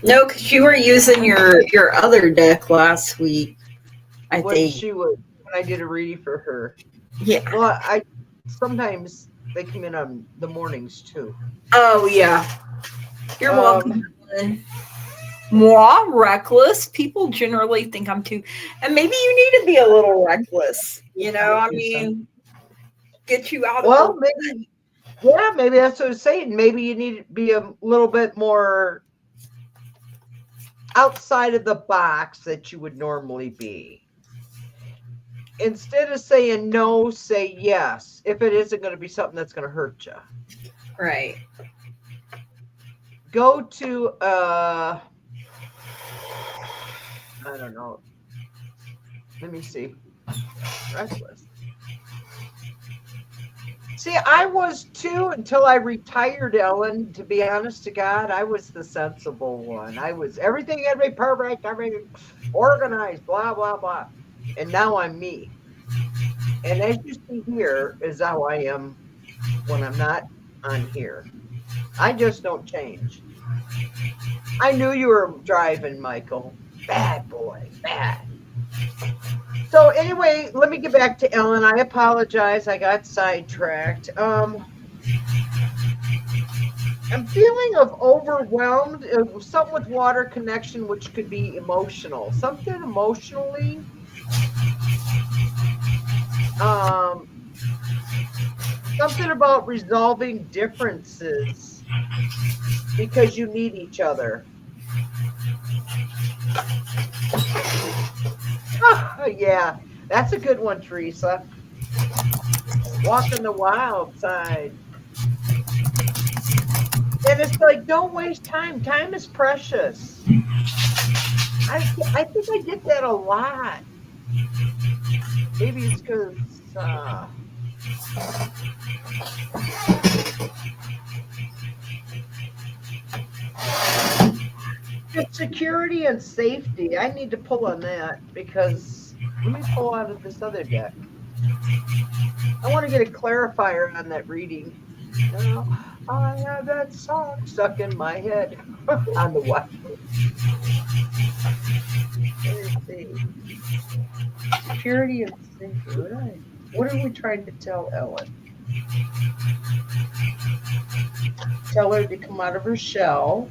No, because you were using your other deck last week, I think. She was when I did a reading for her. Yeah. Well, I sometimes They come in on the mornings too. Oh yeah. You're welcome. Ellen. Moi, reckless. People generally think I'm too, and maybe you need to be a little reckless. I mean, get you out of Well, the maybe, yeah, maybe that's what I'm saying. Maybe you need to be a little bit more outside of the box that you would normally be. Instead of saying no, say yes. If it isn't going to be something that's going to hurt you, right. go to I don't know. Let me see. Reckless. See, I was too until I retired, Ellen. To be honest to God, I was the sensible one. I was everything had to be perfect, everything organized, blah blah blah. And now I'm me. And as you see here is how I am when I'm not on here. I just don't change. I knew you were driving, Michael. Bad boy, bad. So anyway, let me get back to Ellen. I apologize. I got sidetracked. I'm feeling of overwhelmed. Something with water connection, which could be emotional. Something emotionally. Something about resolving differences because you need each other. Yeah, that's a good one, Teresa. Walking the wild side. And it's like, don't waste time. Time is precious. I think I get that a lot. Maybe it's because it's security and safety. I need to pull on that because let me pull out of this other deck. I want to get a clarifier on that reading. Now, I have that song stuck in my head on the what? Let's see. Security and safety. What are we trying to tell Ellen? Tell her to come out of her shell,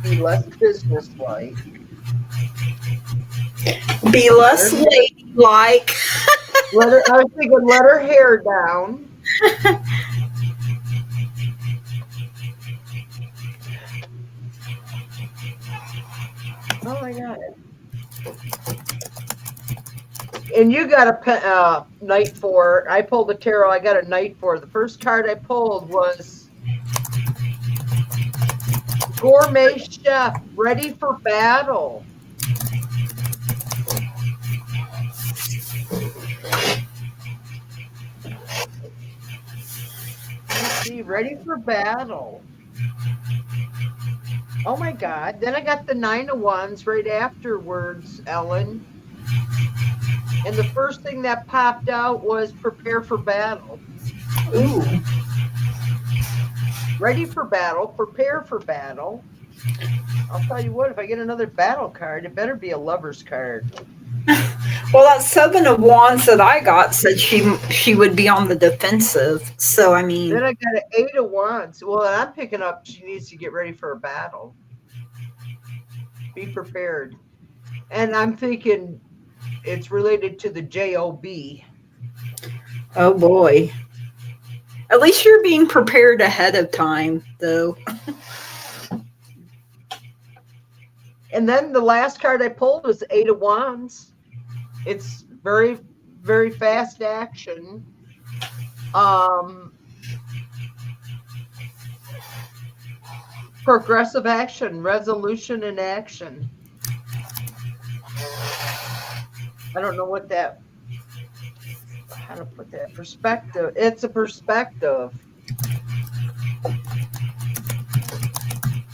be less businesslike, be less ladylike. I was thinking, let her hair down. Oh, I got it. And you got a Knight 4. I pulled a tarot. I got a Knight 4. The first card I pulled was Gourmet Chef, ready for battle. Let's see, ready for battle. Oh my God. Then I got the 9 of Wands right afterwards, Ellen. And the first thing that popped out was prepare for battle. Ooh. Ready for battle, prepare for battle. I'll tell you what, if I get another battle card, it better be a lover's card. Well, that 7 of Wands that I got said she would be on the defensive. So, I mean. Then I got an 8 of Wands. Well, I'm picking up she needs to get ready for a battle. Be prepared. And I'm thinking it's related to the job. Oh boy. At least you're being prepared ahead of time, though. And then the last card I pulled was 8 of Wands. It's very, very fast action. Progressive action, resolution and action. I don't know what that, how to put that, perspective. It's a perspective.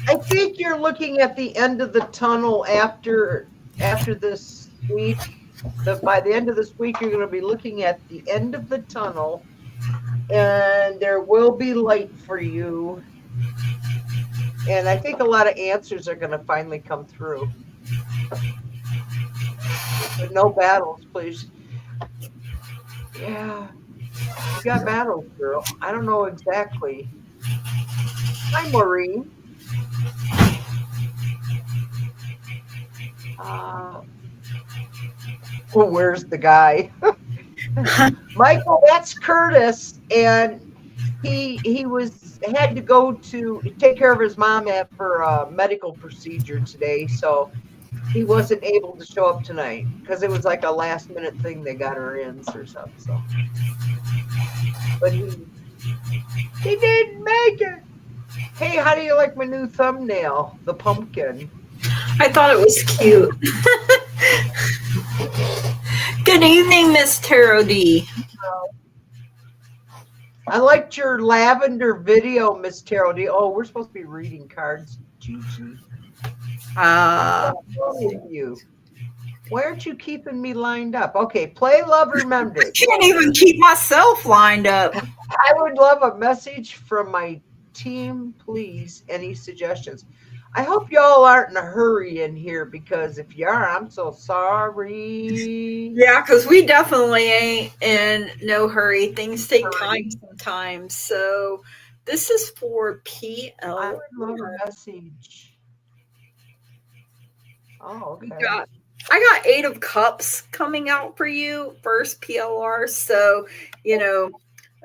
I think you're looking at the end of the tunnel after this week. By the end of this week, you're going to be looking at the end of the tunnel, and there will be light for you. And I think a lot of answers are going to finally come through. But no battles, please. Yeah. You got battles, girl. I don't know exactly. Hi, Maureen. Well, where's the guy? Michael, that's Curtis, and he was had to go to take care of his mom for a medical procedure today, so he wasn't able to show up tonight because it was like a last minute thing. They got her in or something. So, but he didn't make it. Hey, how do you like my new thumbnail? The pumpkin. I thought it was cute. Good evening, Miss Tarot D. I liked your lavender video, Miss Tarot D. Oh, we're supposed to be reading cards, Gigi. You. Why aren't you keeping me lined up? Okay, play Love Remember. I can't even keep myself lined up. I would love a message from my team, please. Any suggestions? I hope y'all aren't in a hurry in here, because if you are, I'm so sorry. Yeah, because we definitely ain't in no hurry. Things take time sometimes. So this is for PL. I would love a message. Oh, okay. I got 8 of Cups coming out for you, first PLR. So,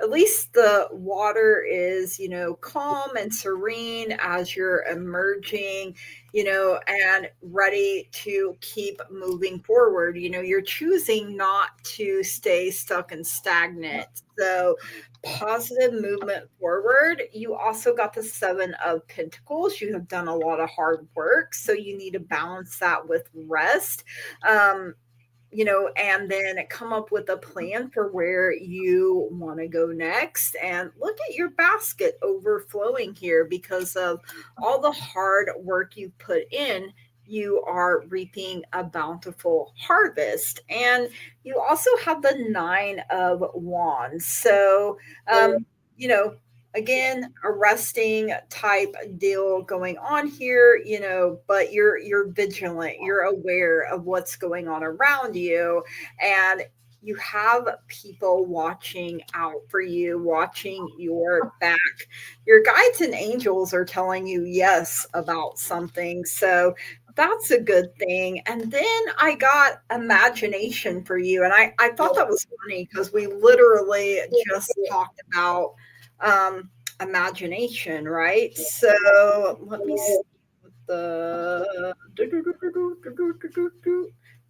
at least the water is, calm and serene as you're emerging, and ready to keep moving forward. You're choosing not to stay stuck and stagnant. So positive movement forward. You also got the 7 of Pentacles. You have done a lot of hard work, so you need to balance that with rest. And then come up with a plan for where you want to go next. And look at your basket overflowing here because of all the hard work you put in. You are reaping a bountiful harvest. And you also have the 9 of Wands. So, again, a resting type deal going on here, but you're vigilant, you're aware of what's going on around you, and you have people watching out for you, watching your back. Your guides and angels are telling you yes about something. So that's a good thing. And then I got imagination for you. And I thought that was funny because we literally just talked about imagination, right? So let me see if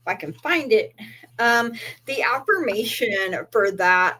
I can find it. The affirmation for that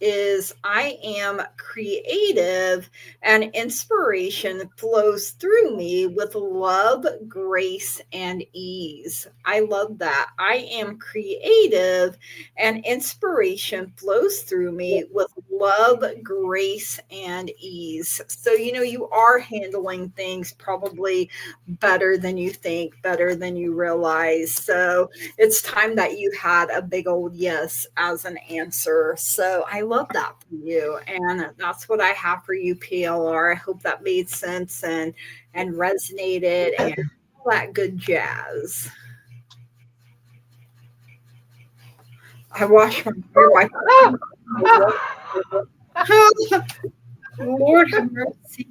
is I am creative and inspiration flows through me with love, grace, and ease. I love that. I am creative and inspiration flows through me with love, grace, and ease. So, you are handling things probably better than you think, better than you realize. So it's time that you had a big old yes as an answer. So I love that for you. And that's what I have for you, PLR. I hope that made sense and resonated and all that good jazz. I wash my hair. Lord have mercy.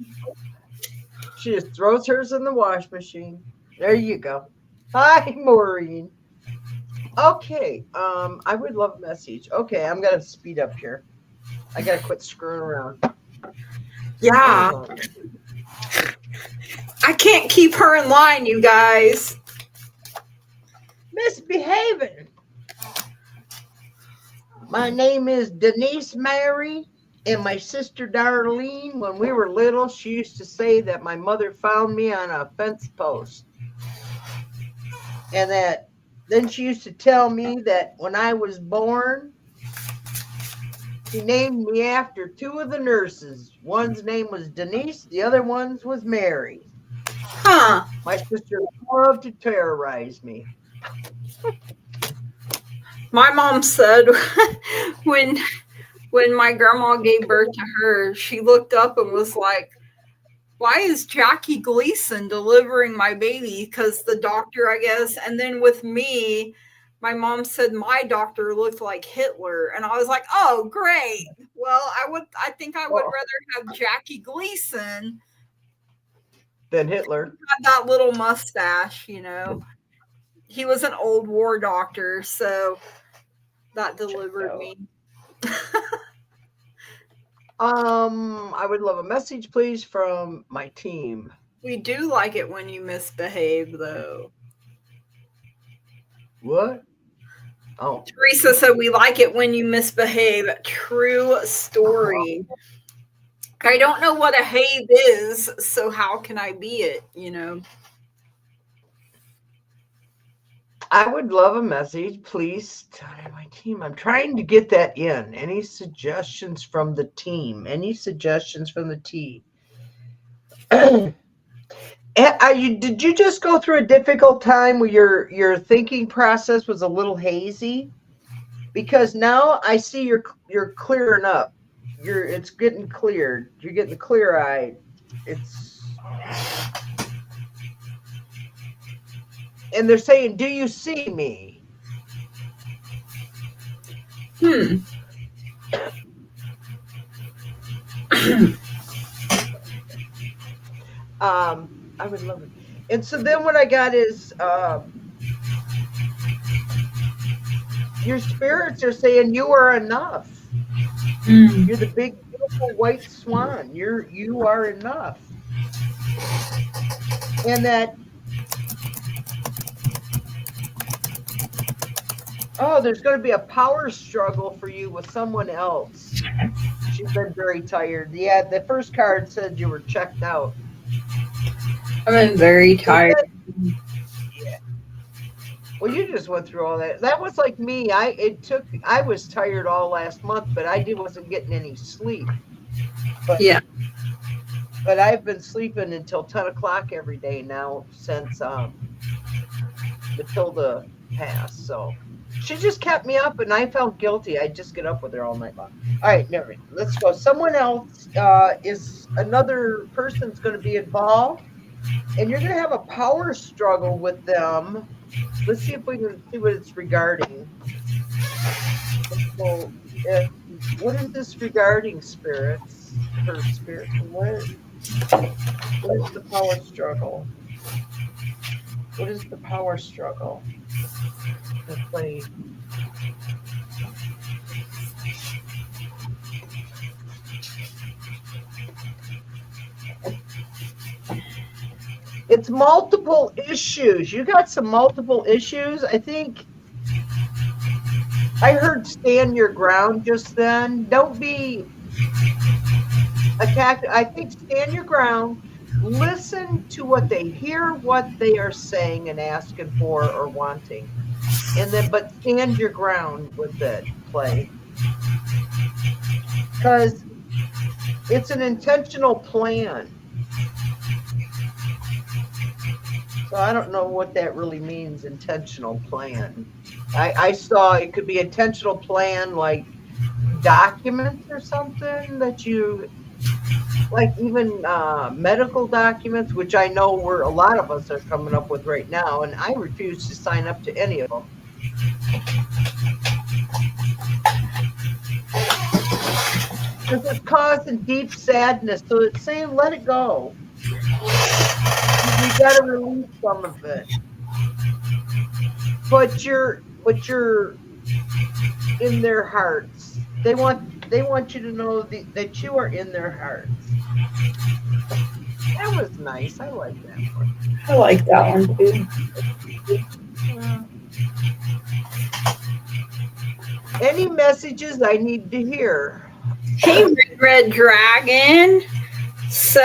She just throws hers in the wash machine. There you go. Hi, Maureen. Okay, I would love a message. Okay, I'm gonna speed up here. I gotta quit screwing around. Yeah. I can't keep her in line, you guys. Misbehaving. My name is Denise Mary, and my sister Darlene, when we were little, she used to say that my mother found me on a fence post. And that then she used to tell me that when I was born, she named me after 2 of the nurses. One's name was Denise, the other one's was Mary. Huh. My sister loved to terrorize me. My mom said when my grandma gave birth to her, she looked up and was like, why is Jackie Gleason delivering my baby? Because the doctor, I guess. And then with me, my mom said my doctor looked like Hitler, and I was like, "Oh, great! Well, I think I would rather have Jackie Gleason than Hitler. Had that little mustache, you know. He was an old war doctor, so that delivered me. I would love a message, please, from my team. We do like it when you misbehave, though. What? Oh. Teresa said we like it when you misbehave. True story. I don't know what a have is, so how can I be it, you know? I would love a message, please. My team. I'm trying to get that in. Any suggestions from the team? Any suggestions from the team? Did you just go through a difficult time where your thinking process was a little hazy? Because now I see you're clearing up. It's getting cleared. You're getting clear-eyed. And they're saying, "Do you see me?" I would love it. And so then what I got is your spirits are saying you are enough. You're the big beautiful white swan. You are enough. And that there's going to be a power struggle for you with someone else. She's been very tired. Yeah, the first card said you were checked out. I've been very tired. Yeah. Well, you just went through all that. That was like me. I was tired all last month, but I wasn't getting any sleep. But I've been sleeping until 10 o'clock every day now since Matilda passed. So she just kept me up, and I felt guilty. I just get up with her all night long. All right, never mind. Let's go. Someone else another person's going to be involved, and you're going to have a power struggle with them. Let's see if we can see what it's regarding. So, what is this regarding, spirits? For spirits, what is the power struggle? What is the power struggle? It's multiple issues. You got some multiple issues. I think I heard stand your ground just then. Don't be attacked. I think stand your ground. Listen to what they hear, what they are saying and asking for or wanting. But stand your ground with it, play. Because it's an intentional plan. So I don't know what that really means, intentional plan. I saw it could be intentional plan like documents or something that you, like even medical documents, which I know a lot of us are coming up with right now, and I refuse to sign up to any of them. Because it's causing deep sadness, so it's saying let it go. You got to release some of it. But you're in their hearts. They want you to know that you are in their hearts. That was nice. I like that one. I like that one too. Any messages I need to hear? Hey, Red Dragon. So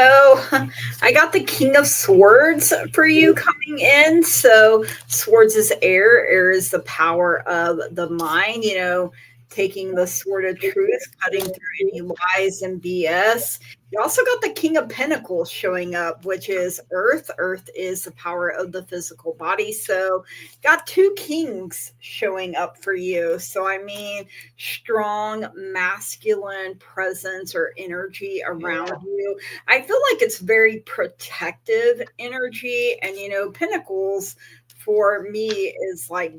I got the King of Swords for you coming in. So swords is air. Air is the power of the mind, you know, taking the sword of truth, cutting through any lies and BS. You also got the King of Pentacles showing up, which is Earth. Earth is the power of the physical body. So, got two kings showing up for you. So, I mean, strong masculine presence or energy around you. I feel like it's very protective energy. And, Pentacles for me is like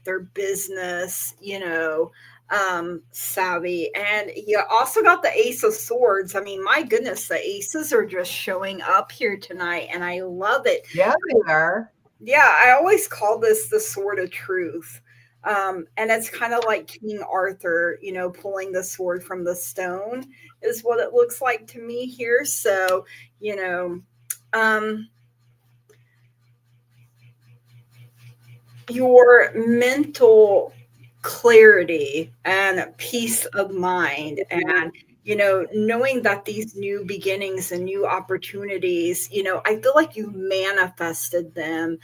their business, savvy. And you also got the Ace of Swords. I mean, my goodness, the aces are just showing up here tonight, and I love it. Yeah, they are. Yeah, I always call this the Sword of Truth. And it's kind of like King Arthur, pulling the sword from the stone is what it looks like to me here. So, your mental clarity and peace of mind, and knowing that these new beginnings and new opportunities, I feel like you manifested them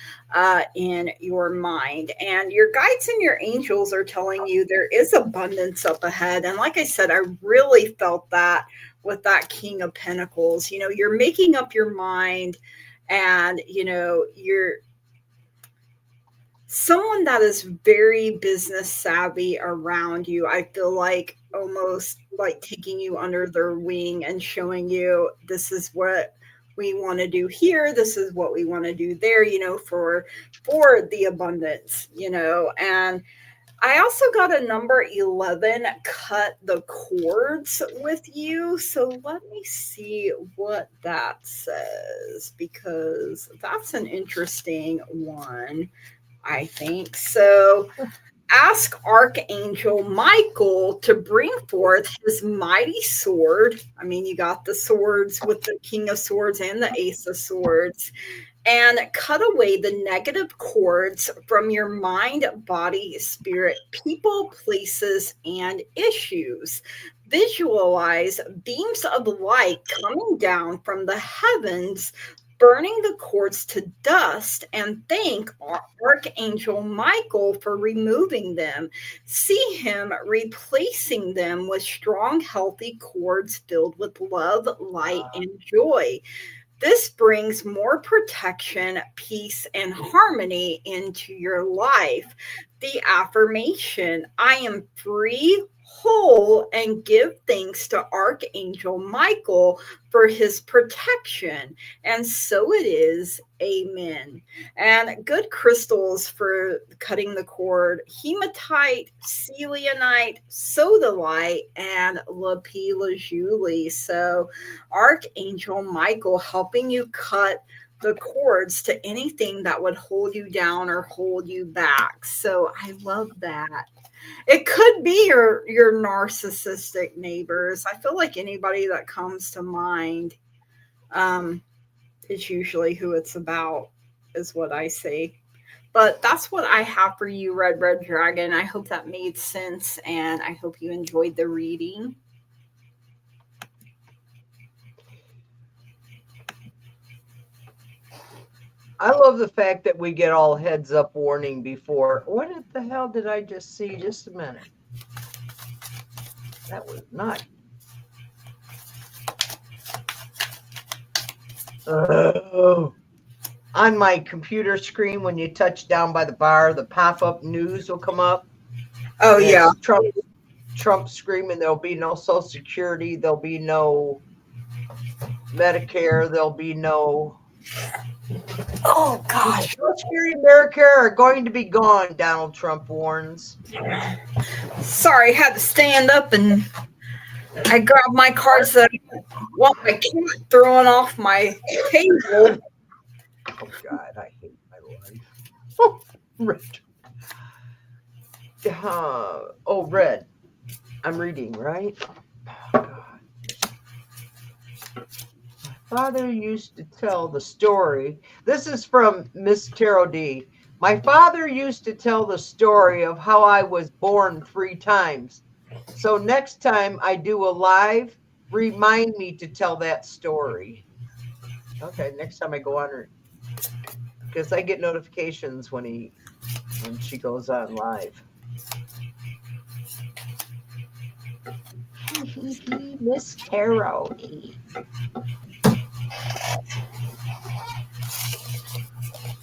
in your mind, and your guides and your angels are telling you there is abundance up ahead. And like I said, I really felt that with that King of Pentacles. You're making up your mind, and you're someone that is very business savvy around you. I feel like almost like taking you under their wing and showing you this is what we want to do here, this is what we want to do there, for the abundance, and I also got a number 11, cut the cords with you. So let me see what that says, because that's an interesting one, I think. So ask Archangel Michael to bring forth his mighty sword. I mean, you got the swords with the King of Swords and the Ace of Swords, and cut away the negative cords from your mind, body, spirit, people, places, and issues. Visualize beams of light coming down from the heavens, burning the cords to dust, and thank Archangel Michael for removing them. See him replacing them with strong, healthy cords filled with love, light, and joy. This brings more protection, peace, and harmony into your life. The affirmation: I am free, whole, and give thanks to Archangel Michael for his protection. And so it is. Amen. And good crystals for cutting the cord: hematite, selenite, sodalite, and lapis lazuli. So Archangel Michael helping you cut the cords to anything that would hold you down or hold you back. So I love that. It could be your narcissistic neighbors. I feel like anybody that comes to mind is usually who it's about, is what I say. But that's what I have for you, Red Dragon. I hope that made sense, and I hope you enjoyed the reading. I love the fact that we get all heads up warning before. What the hell did I just see? Just a minute. That was not. Oh. On my computer screen, when you touch down by the bar, the pop-up news will come up. Oh, yeah. Trump screaming there'll be no Social Security, there'll be no Medicare, there'll be no... Oh, gosh. Social Security and Medicare are going to be gone, Donald Trump warns. Sorry, had to stand up and I grabbed my cards that I want my cat throwing off my table. Oh, God, I hate my life. Oh, Red. Red. I'm reading, right? Oh, God. My father used to tell the story. This is from Miss Tarot D. My father used to tell the story of how I was born 3 times. So next time I do a live, remind me to tell that story. Okay, next time I go on her, because I get notifications when she goes on live. Miss Tarot.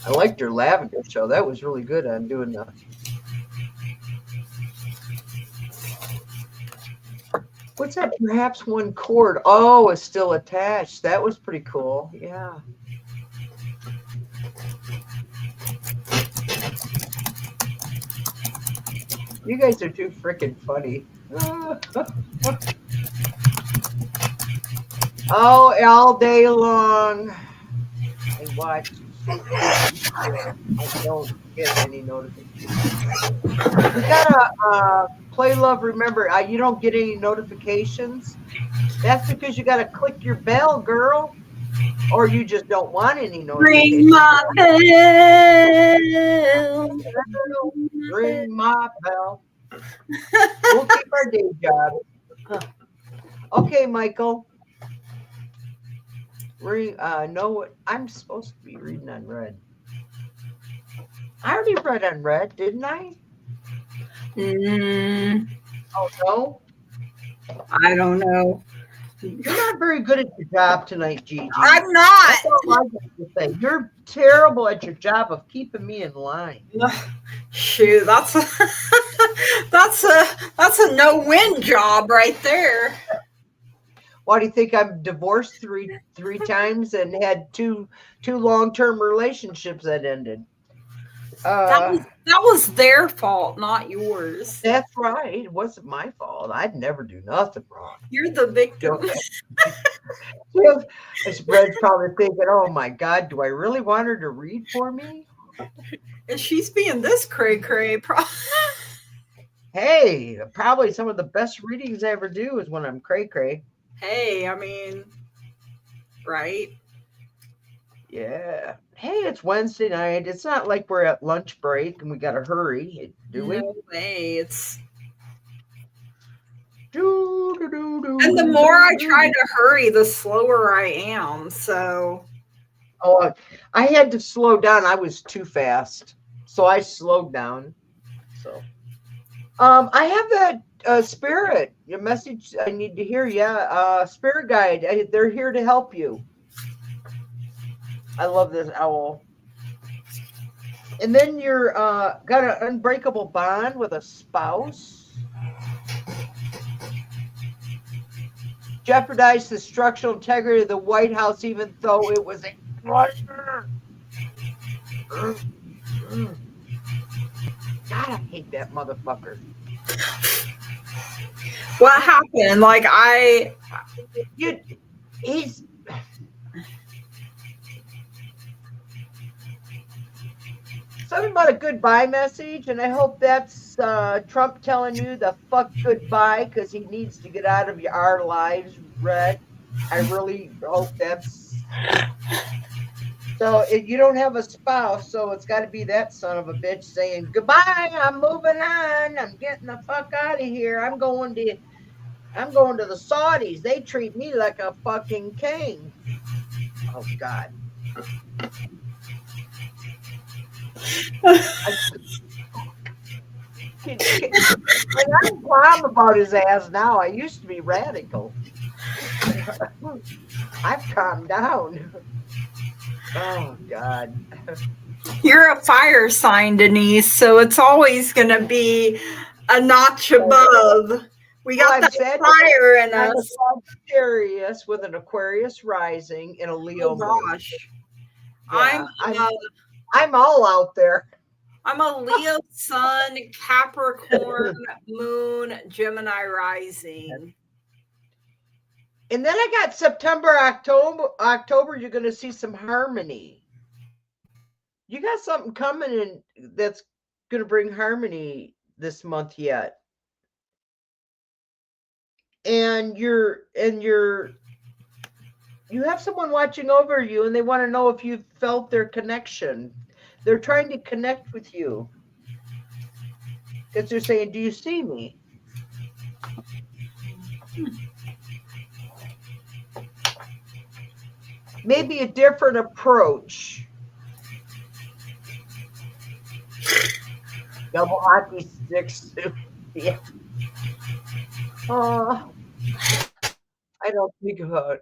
I liked your lavender show. That was really good on doing the. What's that? Perhaps one cord. Oh, it's still attached. That was pretty cool. Yeah. You guys are too freaking funny. Oh, all day long. I watch. I don't get any notifications. You gotta play love. Remember, you don't get any notifications. That's because you gotta click your bell, girl, or you just don't want any notifications. Ring my bell. Ring my bell. We'll keep our day job. Okay, Michael. No, I'm supposed to be reading on red. I already read on red, didn't I? Oh, no? I don't know. You're not very good at your job tonight, Gigi. I'm not. That's all I got to say. You're terrible at your job of keeping me in line. Shoot, that's a no-win job right there. Why do you think I'm divorced three times and had two long-term relationships that ended? That was their fault, not yours. That's right. It wasn't my fault. I'd never do nothing wrong. You're the victim. Red's probably thinking, "Oh my God, do I really want her to read for me?" And she's being this cray-cray. Hey, probably some of the best readings I ever do is when I'm cray-cray. Hey, I mean, right? Yeah. Hey, it's Wednesday night. It's not like we're at lunch break and we got to hurry, do we? No way. It's. And the more I try to hurry, the slower I am. So. Oh, I had to slow down. I was too fast, so I slowed down. So, I have that spirit. Your message I need to hear. Yeah, spirit guide. They're here to help you. I love this owl. And then you're got an unbreakable bond with a spouse. Jeopardized the structural integrity of the White House, even though it was a pleasure. God, I hate that motherfucker. What happened? Like he's. Something about a goodbye message, and I hope that's Trump telling you the fuck goodbye because he needs to get out of our lives, Red. I really hope that's. So you don't have a spouse, so it's got to be that son of a bitch saying goodbye. I'm moving on. I'm getting the fuck out of here. I'm going to the Saudis. They treat me like a fucking king. Oh God. I'm calm about his ass now. I used to be radical. I've calmed down. Oh God. You're a fire sign, Denise, so it's always gonna be a notch above. We got that fire in us. I'm a Sagittarius with an Aquarius rising in a Leo moon. Gosh. Yeah, I'm all out there. I'm a Leo sun, Capricorn moon, Gemini rising. And then I got September, October, you're going to see some harmony. You got something coming in that's going to bring harmony this month yet. And you have someone watching over you and they want to know if you've felt their connection. They're trying to connect with you. Because they're saying, do you see me? Maybe a different approach. Double hockey sticks. Yeah. I don't think about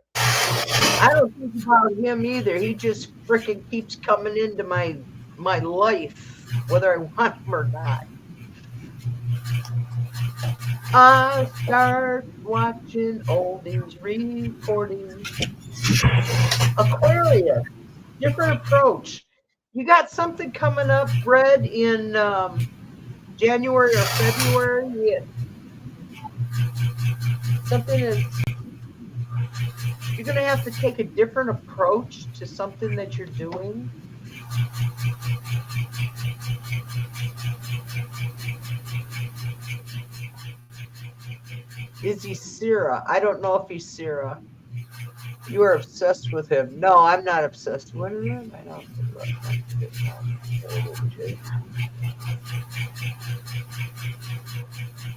him either. He just freaking keeps coming into my life, whether I want him or not. I start watching oldies recordings. Aquarius, different approach. You got something coming up, Red, in January or February. Something is you're going to have to take a different approach to something that you're doing. Is he Syrah? I don't know if he's Syrah. You are obsessed with him. No, I'm not obsessed with him. I don't think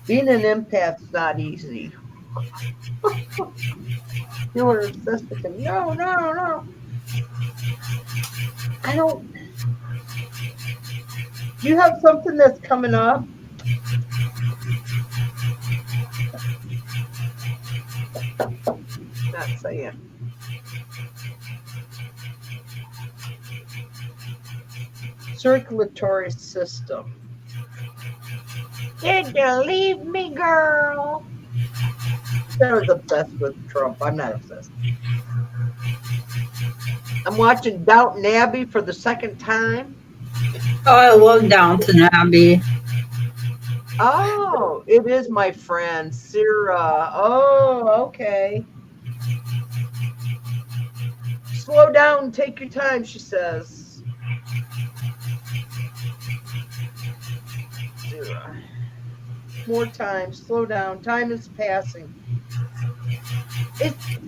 being an empath's not easy. You were obsessed with him. No. I don't. Do you have something that's coming up? Not saying. Circulatory system. Did you leave me, girl? That was obsessed with Trump. I'm not obsessed. I'm watching Downton Abbey for the second time. Oh, I love Downton Abbey. Oh, it is my friend, Syrah. Oh, okay. Slow down, take your time, she says. Syrah. More time, slow down. Time is passing.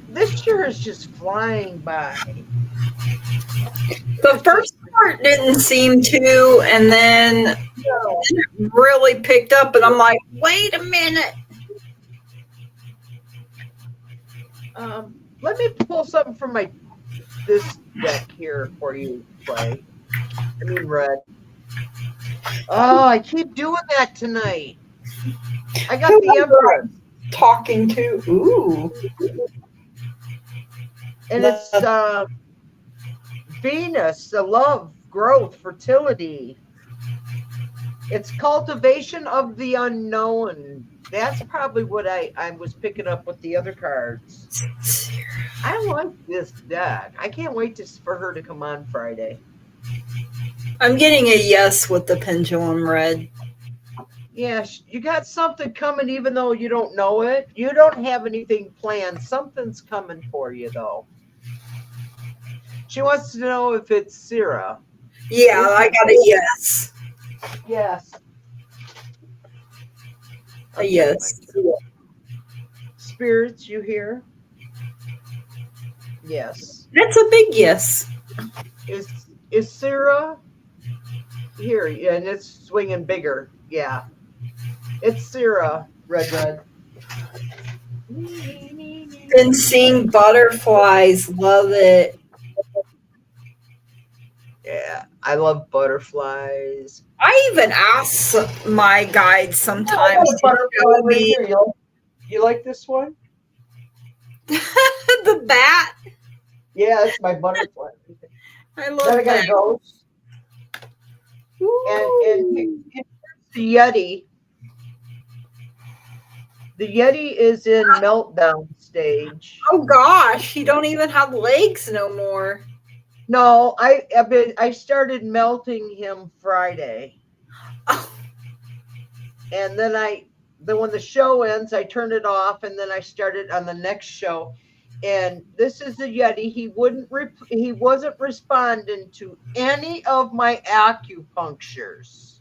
This year is just flying by. The first part didn't seem to, and then it really picked up, and I'm like, wait a minute. Let me pull something from this deck here for you, Clay. I mean, Red. Oh, I keep doing that tonight. I got the Emperor talking to. Ooh. And it's Venus, the love, growth, fertility. It's cultivation of the unknown. That's probably what I was picking up with the other cards. I like this deck. I can't wait for her to come on Friday. I'm getting a yes with the pendulum, Red. Yeah, you got something coming even though you don't know it. You don't have anything planned. Something's coming for you, though. She wants to know if it's Syrah. Yeah, I got a yes. Yes. A yes. Spirits, you hear? Yes. That's a big yes. Is Syrah here? Yeah, and it's swinging bigger. Yeah. It's Syrah. Red. Been seeing butterflies. Love it. Yeah, I love butterflies. I even ask my guides sometimes to show me. You like this one? The bat? Yeah, it's my butterfly. I love that. I got a ghost. And the Yeti. The Yeti is in meltdown stage. Oh gosh, he don't even have legs no more. No, I started melting him Friday. Oh. And then when the show ends, I turn it off, and then I started on the next show. And this is the Yeti. He wasn't responding to any of my acupunctures.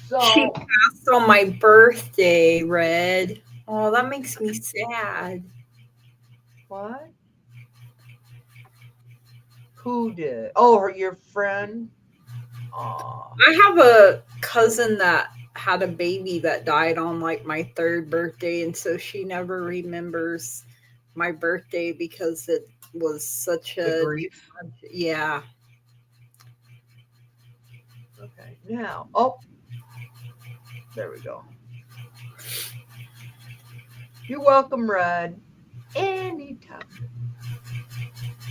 So she passed on my birthday, Red. Oh, that makes me sad. What? Who did? Oh, your friend? Aww. I have a cousin that had a baby that died on like my 3rd birthday, and so she never remembers my birthday because it was such a grief. Yeah. Okay. Now, there we go. You're welcome, Red. Anytime.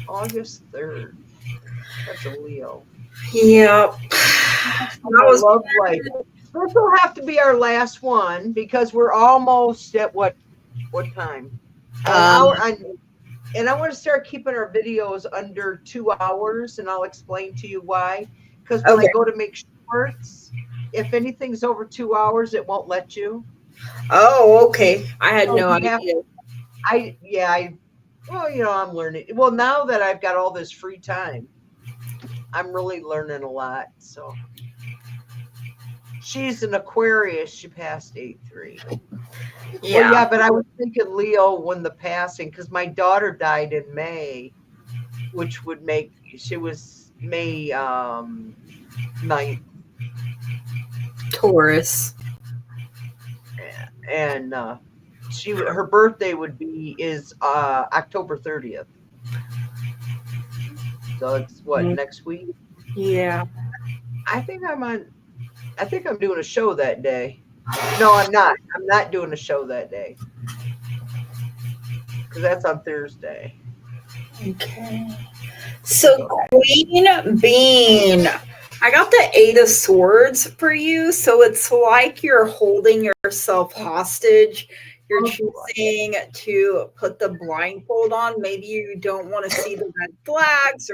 August 3rd. That's a Leo. Yep. My love life. This will have to be our last one because we're almost at what time? An hour. And I want to start keeping our videos under 2 hours, and I'll explain to you why. Because when I go to make shorts, if anything's over 2 hours, it won't let you. Oh, okay. I had no idea. Well, I'm learning. Well, now that I've got all this free time, I'm really learning a lot. So she's an Aquarius. She passed 8/3. Yeah. Well, yeah, but I was thinking Leo when the passing, because my daughter died in May, which would make, she was May 9th. Taurus. And her birthday is October 30th. So it's what, next week? Yeah. I think I'm doing a show that day. No, I'm not. I'm not doing a show that day. Because that's on Thursday. Okay. So Queen Bean, I got the 8 of Swords for you. So it's like you're holding yourself hostage. You're choosing to put the blindfold on. Maybe you don't want to see the red flags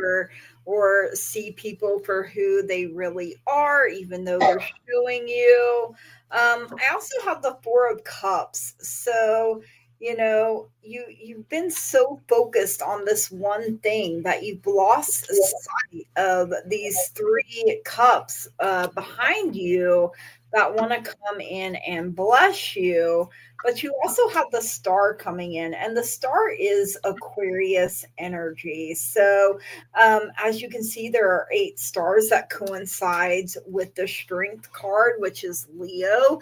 or see people for who they really are, even though they're showing you. I also have the 4 of Cups. So you've been so focused on this one thing that you've lost sight of these 3 cups behind you that want to come in and bless you. But you also have the star coming in, and the star is Aquarius energy. So as you can see, there are 8 stars that coincides with the strength card, which is Leo,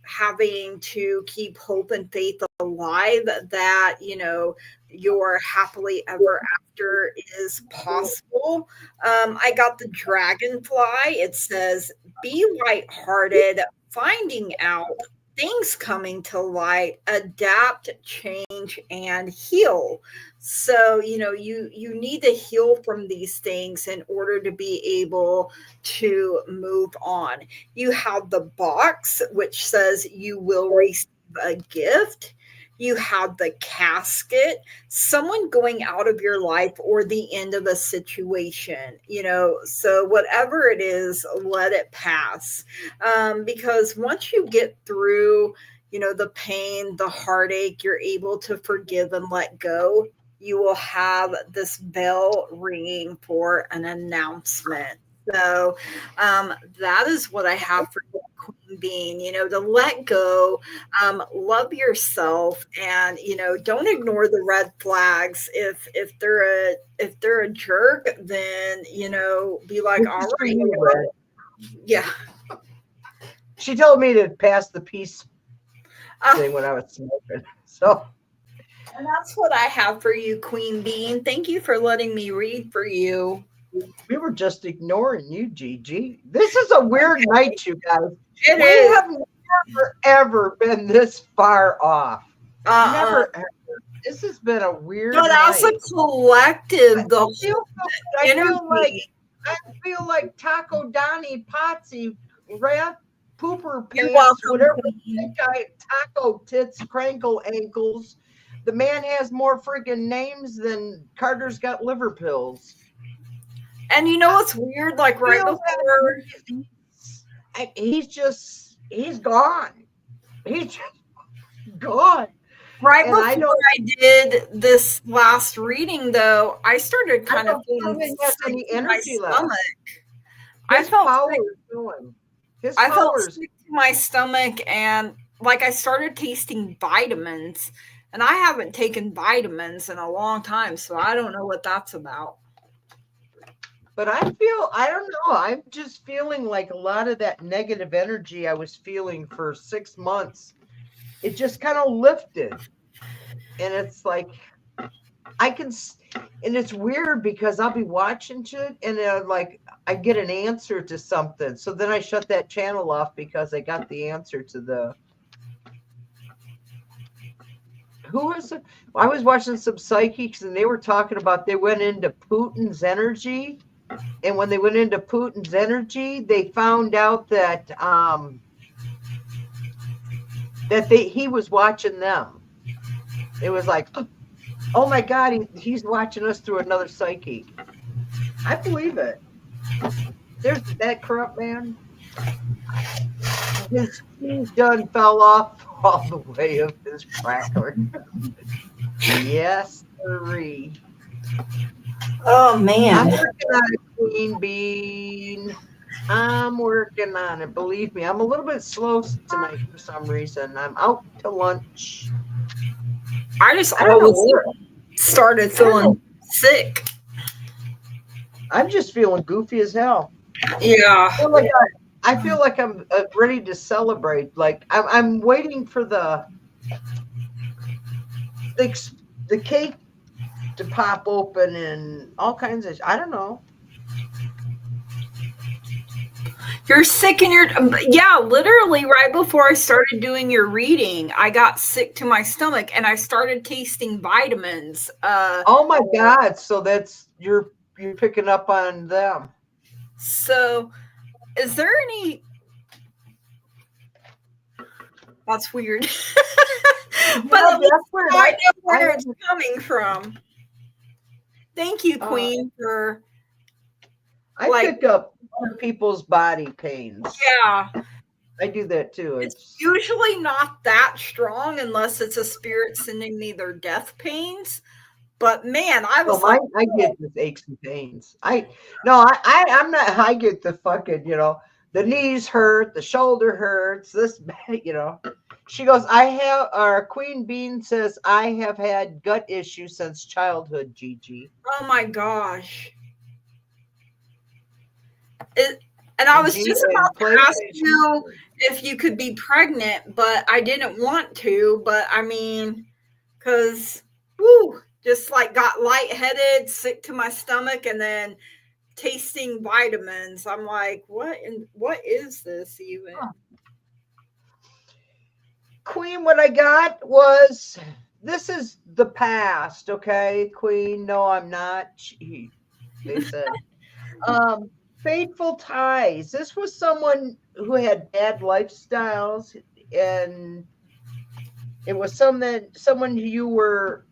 having to keep hope and faith alive that, your happily ever after is possible. I got the dragonfly. It says, be lighthearted, finding out things coming to light, adapt, change, and heal. So, you need to heal from these things in order to be able to move on. You have the box, which says you will receive a gift. You have the casket, someone going out of your life or the end of a situation, so whatever it is, let it pass. Because once you get through, the pain, the heartache, you're able to forgive and let go. You will have this bell ringing for an announcement. So that is what I have for you, Queen Bean, to let go, love yourself, and, don't ignore the red flags. If they're a jerk, then, be like, all right. Yeah. She told me to pass the peace thing when I was smoking. So. And that's what I have for you, Queen Bean. Thank you for letting me read for you. We were just ignoring you, Gigi. This is a weird night, you guys. We have never, ever been this far off. Never, ever. This has been a weird night. But as a collective, I feel like Taco Donnie Potsy, Rat Pooper Pants, whatever Taco Tits, Crankle Ankles. The man has more friggin' names than Carter's got liver pills. And you know what's weird? Like right before, he's gone. He's just gone. Right before I did this last reading, though, I started kind of feeling any energy left. Stomach. I felt sick to my stomach, and like I started tasting vitamins, and I haven't taken vitamins in a long time, so I don't know what that's about. But I don't know. I'm just feeling like a lot of that negative energy I was feeling for 6 months, it just kind of lifted. And it's like, and it's weird because I'll be watching shit and I get an answer to something. So then I shut that channel off because I got the answer to who was it? I was watching some psychics and they were talking about they went into Putin's energy. And when they went into Putin's energy, they found out that he was watching them. It was like, oh my God, he's watching us through another psychic. I believe it. There's that corrupt man. His gun fell off all the way of his cracker. Yes, sirree. Oh man. I'm working on it, Queen Bean. I'm working on it. Believe me, I'm a little bit slow tonight for some reason. I'm out to lunch. I always started feeling sick. I'm just feeling goofy as hell. Yeah. I feel like I'm ready to celebrate. Like I'm waiting for the cake to pop open and all kinds of. I don't know. You're sick in your. Yeah, literally right before I started doing your reading, I got sick to my stomach and I started tasting vitamins. Oh my God! So that's you're picking up on them. So, is there any? That's weird. But No, that's weird. I know where it's coming from. Thank you, Queen, for. I pick up other people's body pains. Yeah. I do that too. It's usually not that strong unless it's a spirit sending me their death pains. But man, I was I get the aches and pains. I'm not. I get the fucking, the knees hurt, the shoulder hurts. This, She goes, our Queen Bean says, I have had gut issues since childhood, Gigi. Oh my gosh. And I was just about to ask you if you could be pregnant, but I didn't want to. But I mean, because, just like got lightheaded, sick to my stomach, and then tasting vitamins. I'm like, what is this even? Huh. Queen, what I got was, this is the past, okay, Queen? No, I'm not. They said. Fateful ties. This was someone who had bad lifestyles, and it was someone you were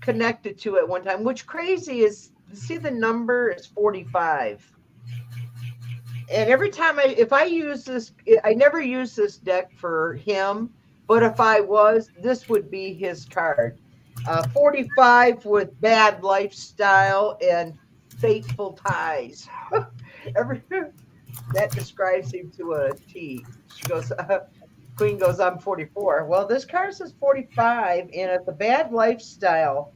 connected to at one time. Which crazy is, see the number is 45. And every time if I use this, I never use this deck for him, but if I was, this would be his card. 45 with bad lifestyle and fateful ties. That describes him to a T. She goes, Queen goes, I'm 44. Well, this card says 45, and it's a bad lifestyle.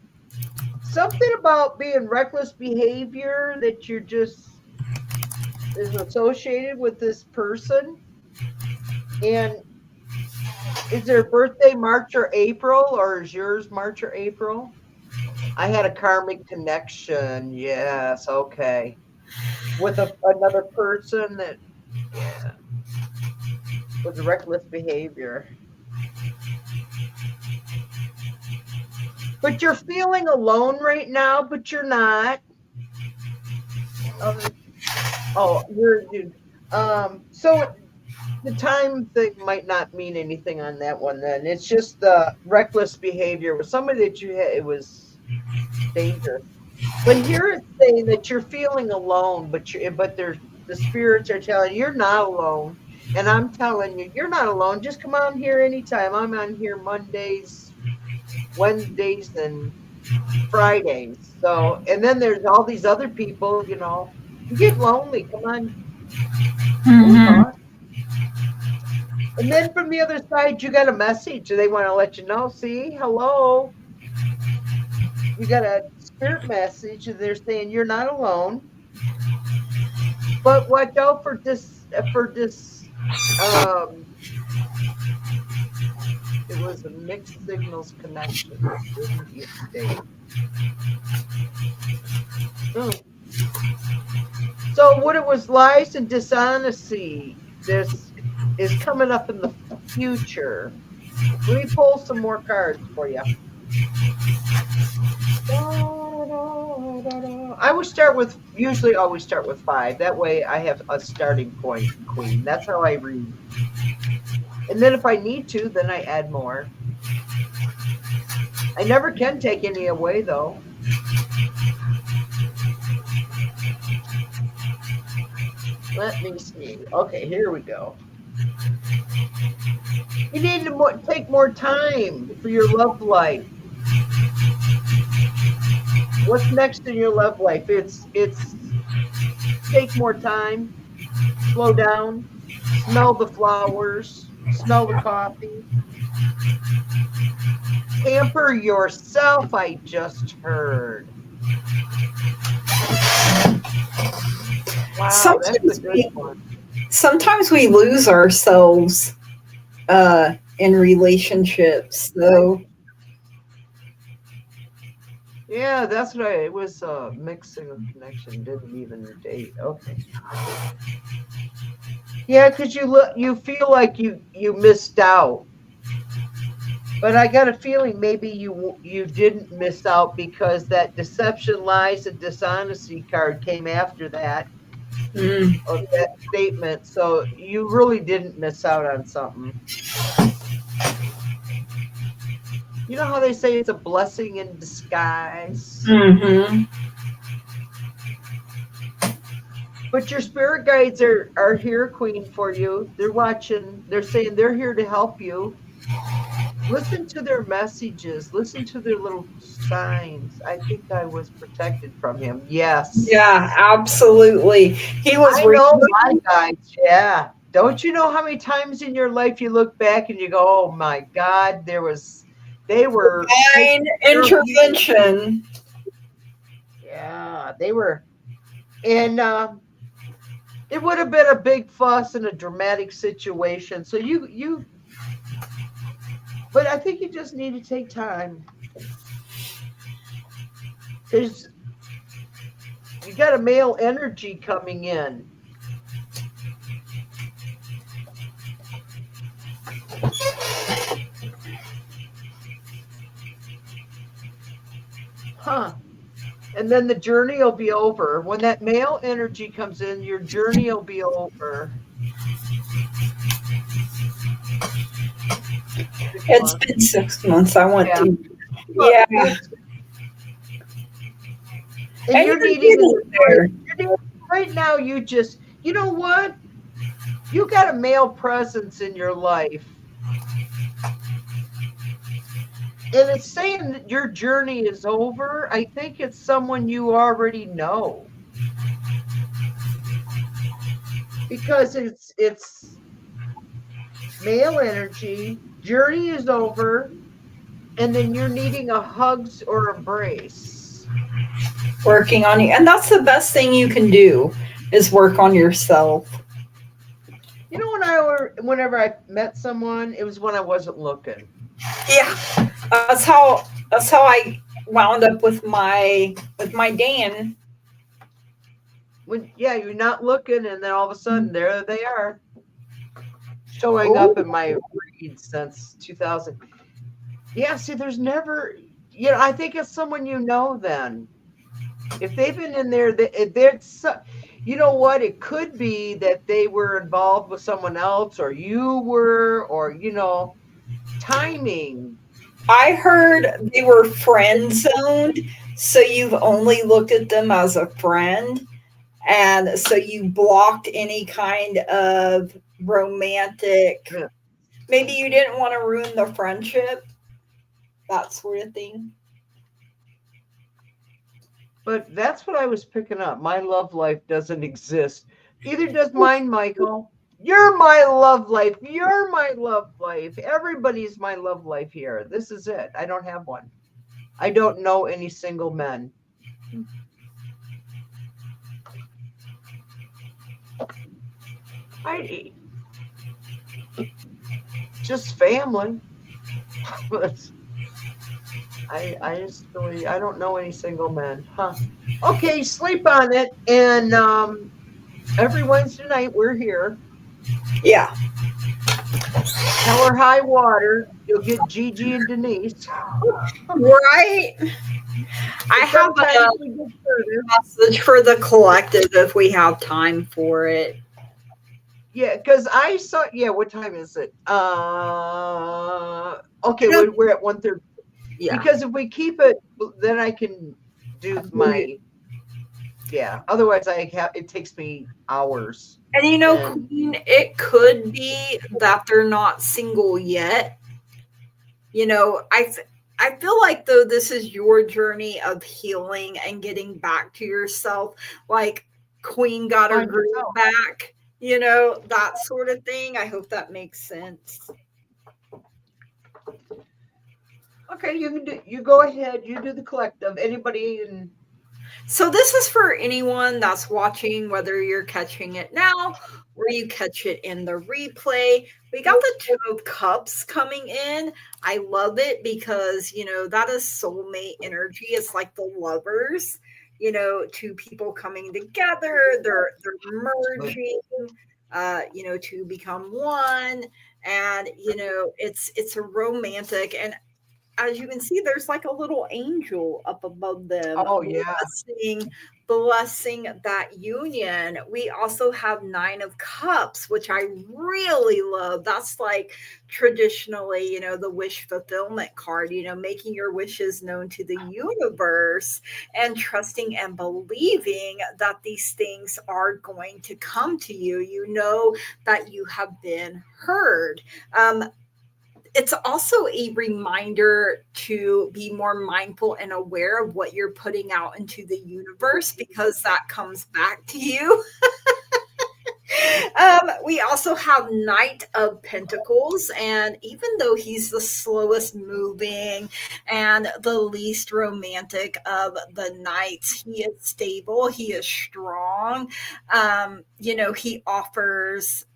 Something about being reckless behavior that you're just is associated with this person. And is their birthday March or April, or is yours March or April? I had a karmic connection. Yes, okay. With another person that was reckless behavior. But you're feeling alone right now, but you're not. So the time thing might not mean anything on that one then. It's just the reckless behavior with somebody that you had, it was dangerous. But here it's saying that you're feeling alone, but the spirits are telling you you're not alone. And I'm telling you, you're not alone. Just come on here anytime. I'm on here Mondays, Wednesdays, and Fridays. So, and then there's all these other people, you get lonely. Come on. Mm-hmm. And then from the other side, you got a message. They want to let you know, see, hello. You got a spirit message, and they're saying you're not alone. But watch out for this. It was a mixed signals connection. So what it was, lies and dishonesty. This is coming up in the future. Let me pull some more cards for you. I would usually always start with 5. That way I have a starting point, Queen. That's how I read. And then if I need to, then I add more. I never can take any away, though. Let me see. Okay, here we go. You need to take more time for your love life. What's next in your love life? It's take more time, slow down, smell the flowers, smell the coffee. Pamper yourself, I just heard. Wow, Sometimes that's a good one. Sometimes we lose ourselves in relationships, though. Yeah, that's right. It was mixing of connection, didn't even date. Okay. Yeah, because you feel like you missed out. But I got a feeling maybe you didn't miss out because that deception, lies, and dishonesty card came after that, of that statement. So you really didn't miss out on something. You know how they say it's a blessing in disguise? Mm-hmm. But your spirit guides are here, Queen, for you. They're watching. They're saying they're here to help you. Listen to their messages. Listen to their little signs. I think I was protected from him. Yes. Yeah, absolutely. He was. I know my guides. Yeah. Don't you know how many times in your life you look back and you go, "Oh my God, they were Divine intervention." Yeah, they were, and it would have been a big fuss and a dramatic situation. So but I think you just need to take time because you got a male energy coming in. Huh. And then the journey will be over. When that male energy comes in, your journey will be over. It's been 6 months. I want to. Yeah. And you're needing there. Right now, you know what? You got a male presence in your life. And it's saying that your journey is over. I think it's someone you already know. Because it's male energy, journey is over, and then you're needing a hugs or embrace. Working on you. And that's the best thing you can do is work on yourself. You know, whenever I met someone, it was when I wasn't looking. Yeah. That's how I wound up with my Dan. You're not looking, and then all of a sudden there they are. Showing up in my read since 2000. Yeah, see, there's never, I think it's someone you know then. If they've been in there, you know what? It could be that they were involved with someone else, or you were, or, timing. I heard they were friend zoned, so you've only looked at them as a friend. And so you blocked any kind of romantic, maybe you didn't want to ruin the friendship, that sort of thing. But that's what I was picking up. My love life doesn't exist. Either does mine, Michael. You're my love life. You're my love life. Everybody's my love life here. This is it. I don't have one. I don't know any single men. Just family. I just really, I don't know any single men. Huh. Okay, sleep on it. And every Wednesday night we're here. Yeah. Hell or high water, you'll get Gigi and Denise. Right. I have Sometimes a we get further. message for the collective if we have time for it. Yeah, because I saw. Yeah, what time is it? Okay, we're at 1:30. Yeah. Because if we keep it, then I can do my. Yeah. Otherwise, it takes me hours. And Queen, it could be that they're not single yet. I feel like though this is your journey of healing and getting back to yourself, like Queen got her groove back, that sort of thing. I hope that makes sense. Okay, you go ahead. You do the collective. Anybody in. So this is for anyone that's watching, whether you're catching it now or you catch it in the replay. We got the Two of Cups coming in. I love it because, that is soulmate energy. It's like the lovers, two people coming together. They're merging, to become one. And, it's a romantic, and as you can see, there's like a little angel up above them. Oh, yeah. Blessing that union. We also have 9 of Cups, which I really love. That's like traditionally, the wish fulfillment card, making your wishes known to the universe and trusting and believing that these things are going to come to you. You know that you have been heard. It's also a reminder to be more mindful and aware of what you're putting out into the universe, because that comes back to you. We also have Knight of Pentacles, and even though he's the slowest moving and the least romantic of the knights, he is stable, he is strong. He offers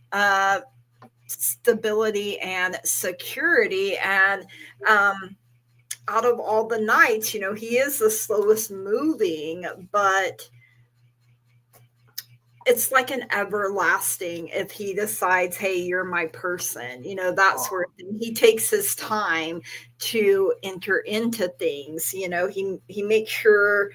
stability and security, and out of all the knights, he is the slowest moving, but it's like an everlasting if he decides, hey, you're my person, that sort of thing. He takes his time to enter into things. He makes sure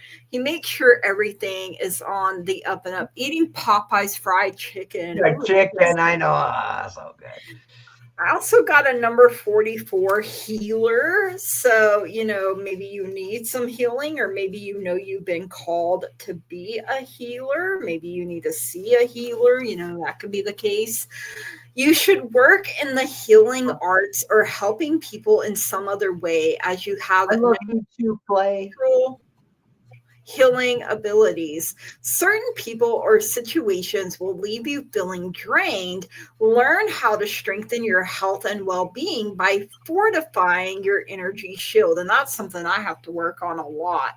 everything is on the up and up. Eating Popeye's fried chicken. Chicken, I know. So good. I also got a number 44 healer. So, maybe you need some healing, or maybe you've been called to be a healer. Maybe you need to see a healer. That could be the case. You should work in the healing arts or helping people in some other way, as you have to play healing abilities. Certain people or situations will leave you feeling drained. Learn how to strengthen your health and well-being by fortifying your energy shield. And that's something I have to work on a lot.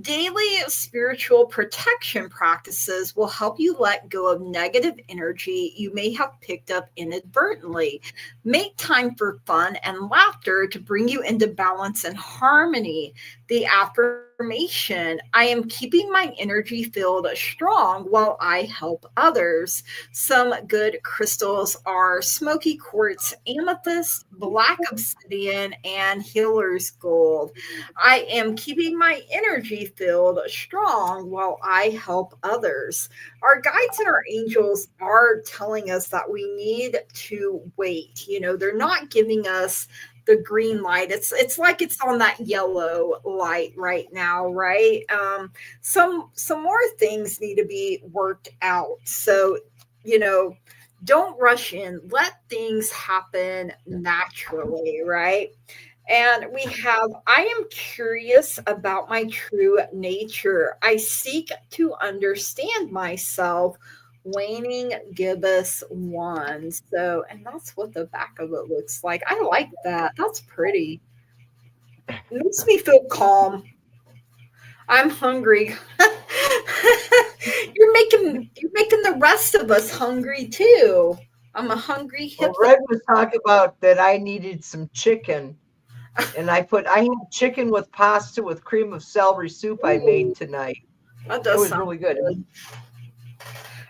Daily spiritual protection practices will help you let go of negative energy you may have picked up inadvertently. Make time for fun and laughter to bring you into balance and harmony. The affirmation, I am keeping my energy field strong while I help others. Some good crystals are smoky quartz, amethyst, black obsidian, and healer's gold. I am keeping my energy field strong while I help others. Our guides and our angels are telling us that we need to wait. They're not giving us the green light. It's like it's on that yellow light right now, right? Some more things need to be worked out. So, don't rush in. Let things happen naturally, right? And we have, I am curious about my true nature. I seek to understand myself. Waning Gibbous 1. So, and that's what the back of it looks like. I like that. That's pretty. It makes me feel calm. I'm hungry. You're making the rest of us hungry too. I'm a hungry hippie. Well, Red was talking about that I needed some chicken. And I had chicken with pasta with cream of celery soup I made tonight. That does it was sound really good.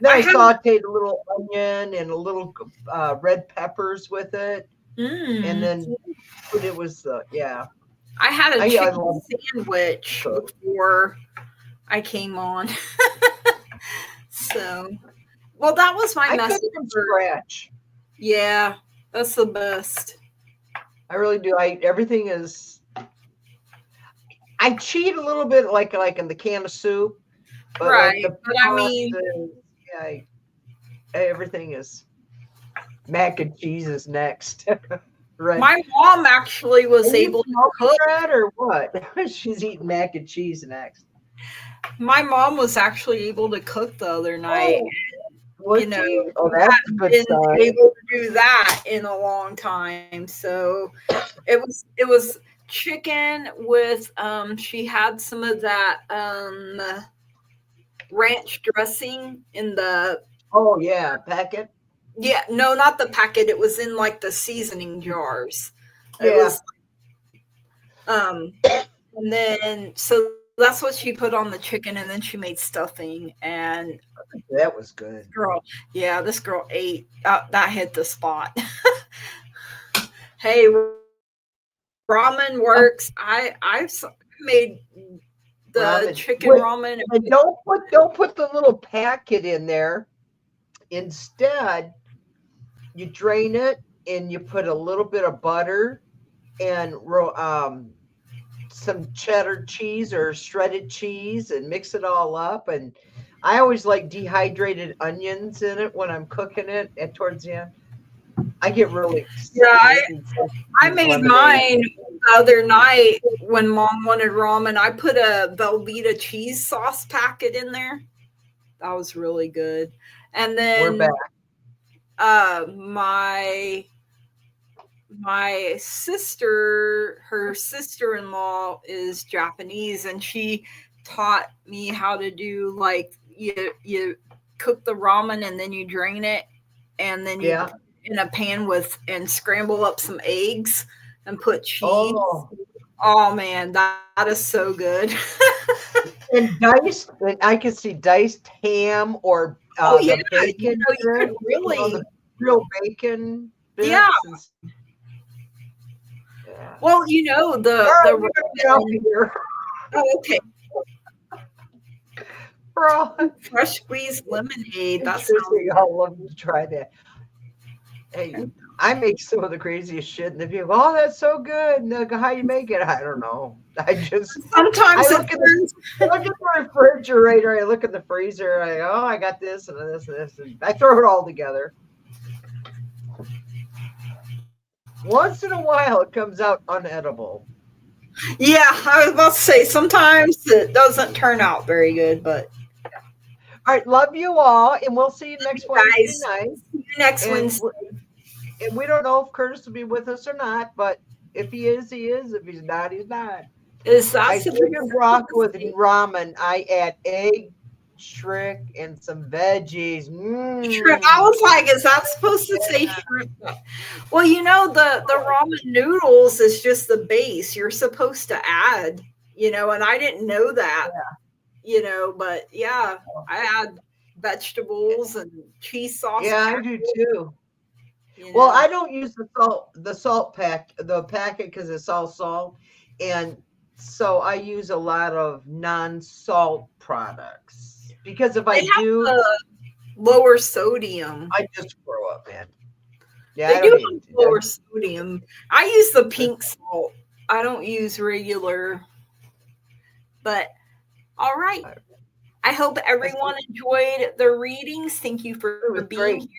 Then I have, sauteed a little onion and a little red peppers with it, and then it was yeah. I had a I chicken love sandwich cook. before I came on. So, well, that was my I cook message from for, scratch. yeah, that's the best. I really do. Everything is. I cheat a little bit, like in the can of soup, but like Right. the But I mean, pasta, yeah, everything is. Mac and cheese is next. Right. my mom actually was Are you able to smoking cook. that or what? She's eating mac and cheese next. My mom was actually able to cook the other night. Oh, was You know, she? Oh, we that's a hadn't good been sign. able to do that in a long time. So it was chicken with she had some of that ranch dressing in the, Oh yeah, packet. yeah, no, not the packet. It was in like the seasoning jars. It Yeah, was um and then so that's what she put on the chicken, and then she made stuffing. And that was good. girl, yeah, this girl ate. That hit the spot. Hey, ramen works. I've made the Ramen. chicken ramen. And don't put the little packet in there. Instead, you drain it and you put a little bit of butter and some cheddar cheese or shredded cheese and mix it all up. And I always like dehydrated onions in it when I'm cooking it towards the end. I get really Yeah, I made mine the other night when mom wanted ramen. I put a Velveeta cheese sauce packet in there. That was really good. And We're then back. my sister, her sister-in-law is Japanese, and she taught me how to do, like, you cook the ramen and then you drain it, and then you Yeah. put it in a pan and scramble up some eggs and put cheese. Oh man, that is so good. And diced, and I can see diced ham or Oh yeah, the bacon. you could really, the real bacon bits. yeah. Yeah. Well, the Get off of here. oh, okay. Bro. Fresh squeezed lemonade. That's I'll love to try that. Hey, I make some of the craziest shit, and the people, oh, that's so good. And they'll go, how you make it? I don't know. sometimes I look at the refrigerator, I look at the freezer, I go, oh, I got this and this and this, and I throw it all together. Once in a while, it comes out unedible. Yeah, I was about to say sometimes it doesn't turn out very good, but all right, love you all, and we'll see you next Wednesday night. See you next Wednesday. And we don't know if Curtis will be with us or not, but if he is, he is. If he's not, he's not. I chicken broth with ramen. I add egg, shrimp, and some veggies. Shrimp. I was like, is that supposed to say shrimp? Well, the ramen noodles is just the base. You're supposed to add, and I didn't know that. Yeah. But yeah, I add vegetables and cheese sauce. Yeah, I do too. Well, I don't use the salt packet because it's all salt, and so I use a lot of non-salt products because if I do lower sodium, I just throw up, man. Yeah, they do have lower sodium. I use the pink salt. I don't use regular. But all right. I hope everyone enjoyed the readings. Thank you for being here.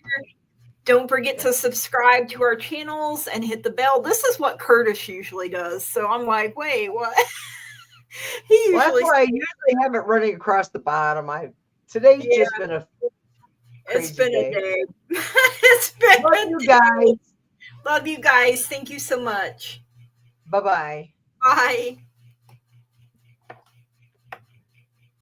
Don't forget to subscribe to our channels and hit the bell. This is what Curtis usually does. So I'm like, wait, what? That's why I usually have it running across the bottom. Today's just been a crazy day. It's been Love you guys. Love you guys. Thank you so much. Bye-bye. Bye.